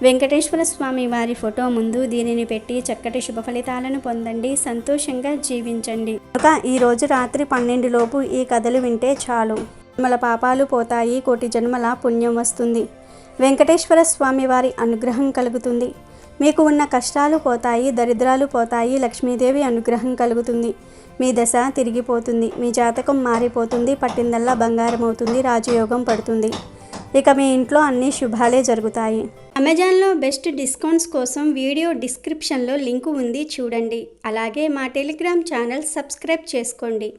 వెంకటేశ్వర స్వామి వారి ఫోటో ముందు దీనిని పెట్టి చక్కటి శుభ ఫలితాలను పొందండి. సంతోషంగా జీవించండి. ఒక ఈరోజు రాత్రి 12లోపు ఈ కథలు వింటే చాలు. జన్మల పాపాలు పోతాయి. కోటి జన్మల పుణ్యం వస్తుంది. వెంకటేశ్వర స్వామి వారి అనుగ్రహం కలుగుతుంది. మీకు ఉన్న కష్టాలు పోతాయి. దరిద్రాలు పోతాయి. లక్ష్మీదేవి అనుగ్రహం కలుగుతుంది. మీ దశ తిరిగిపోతుంది. మీ జాతకం మారిపోతుంది. పట్టిందల్లా బంగారం అవుతుంది. రాజయోగం పడుతుంది. ఇక మీ ఇంట్లో అన్ని శుభాలే జరుగుతాయి. అమెజాన్లో బెస్ట్ డిస్కౌంట్స్ కోసం వీడియో డిస్క్రిప్షన్లో లింకు ఉంది, చూడండి. అలాగే మా టెలిగ్రామ్ ఛానల్ సబ్స్క్రైబ్ చేసుకోండి.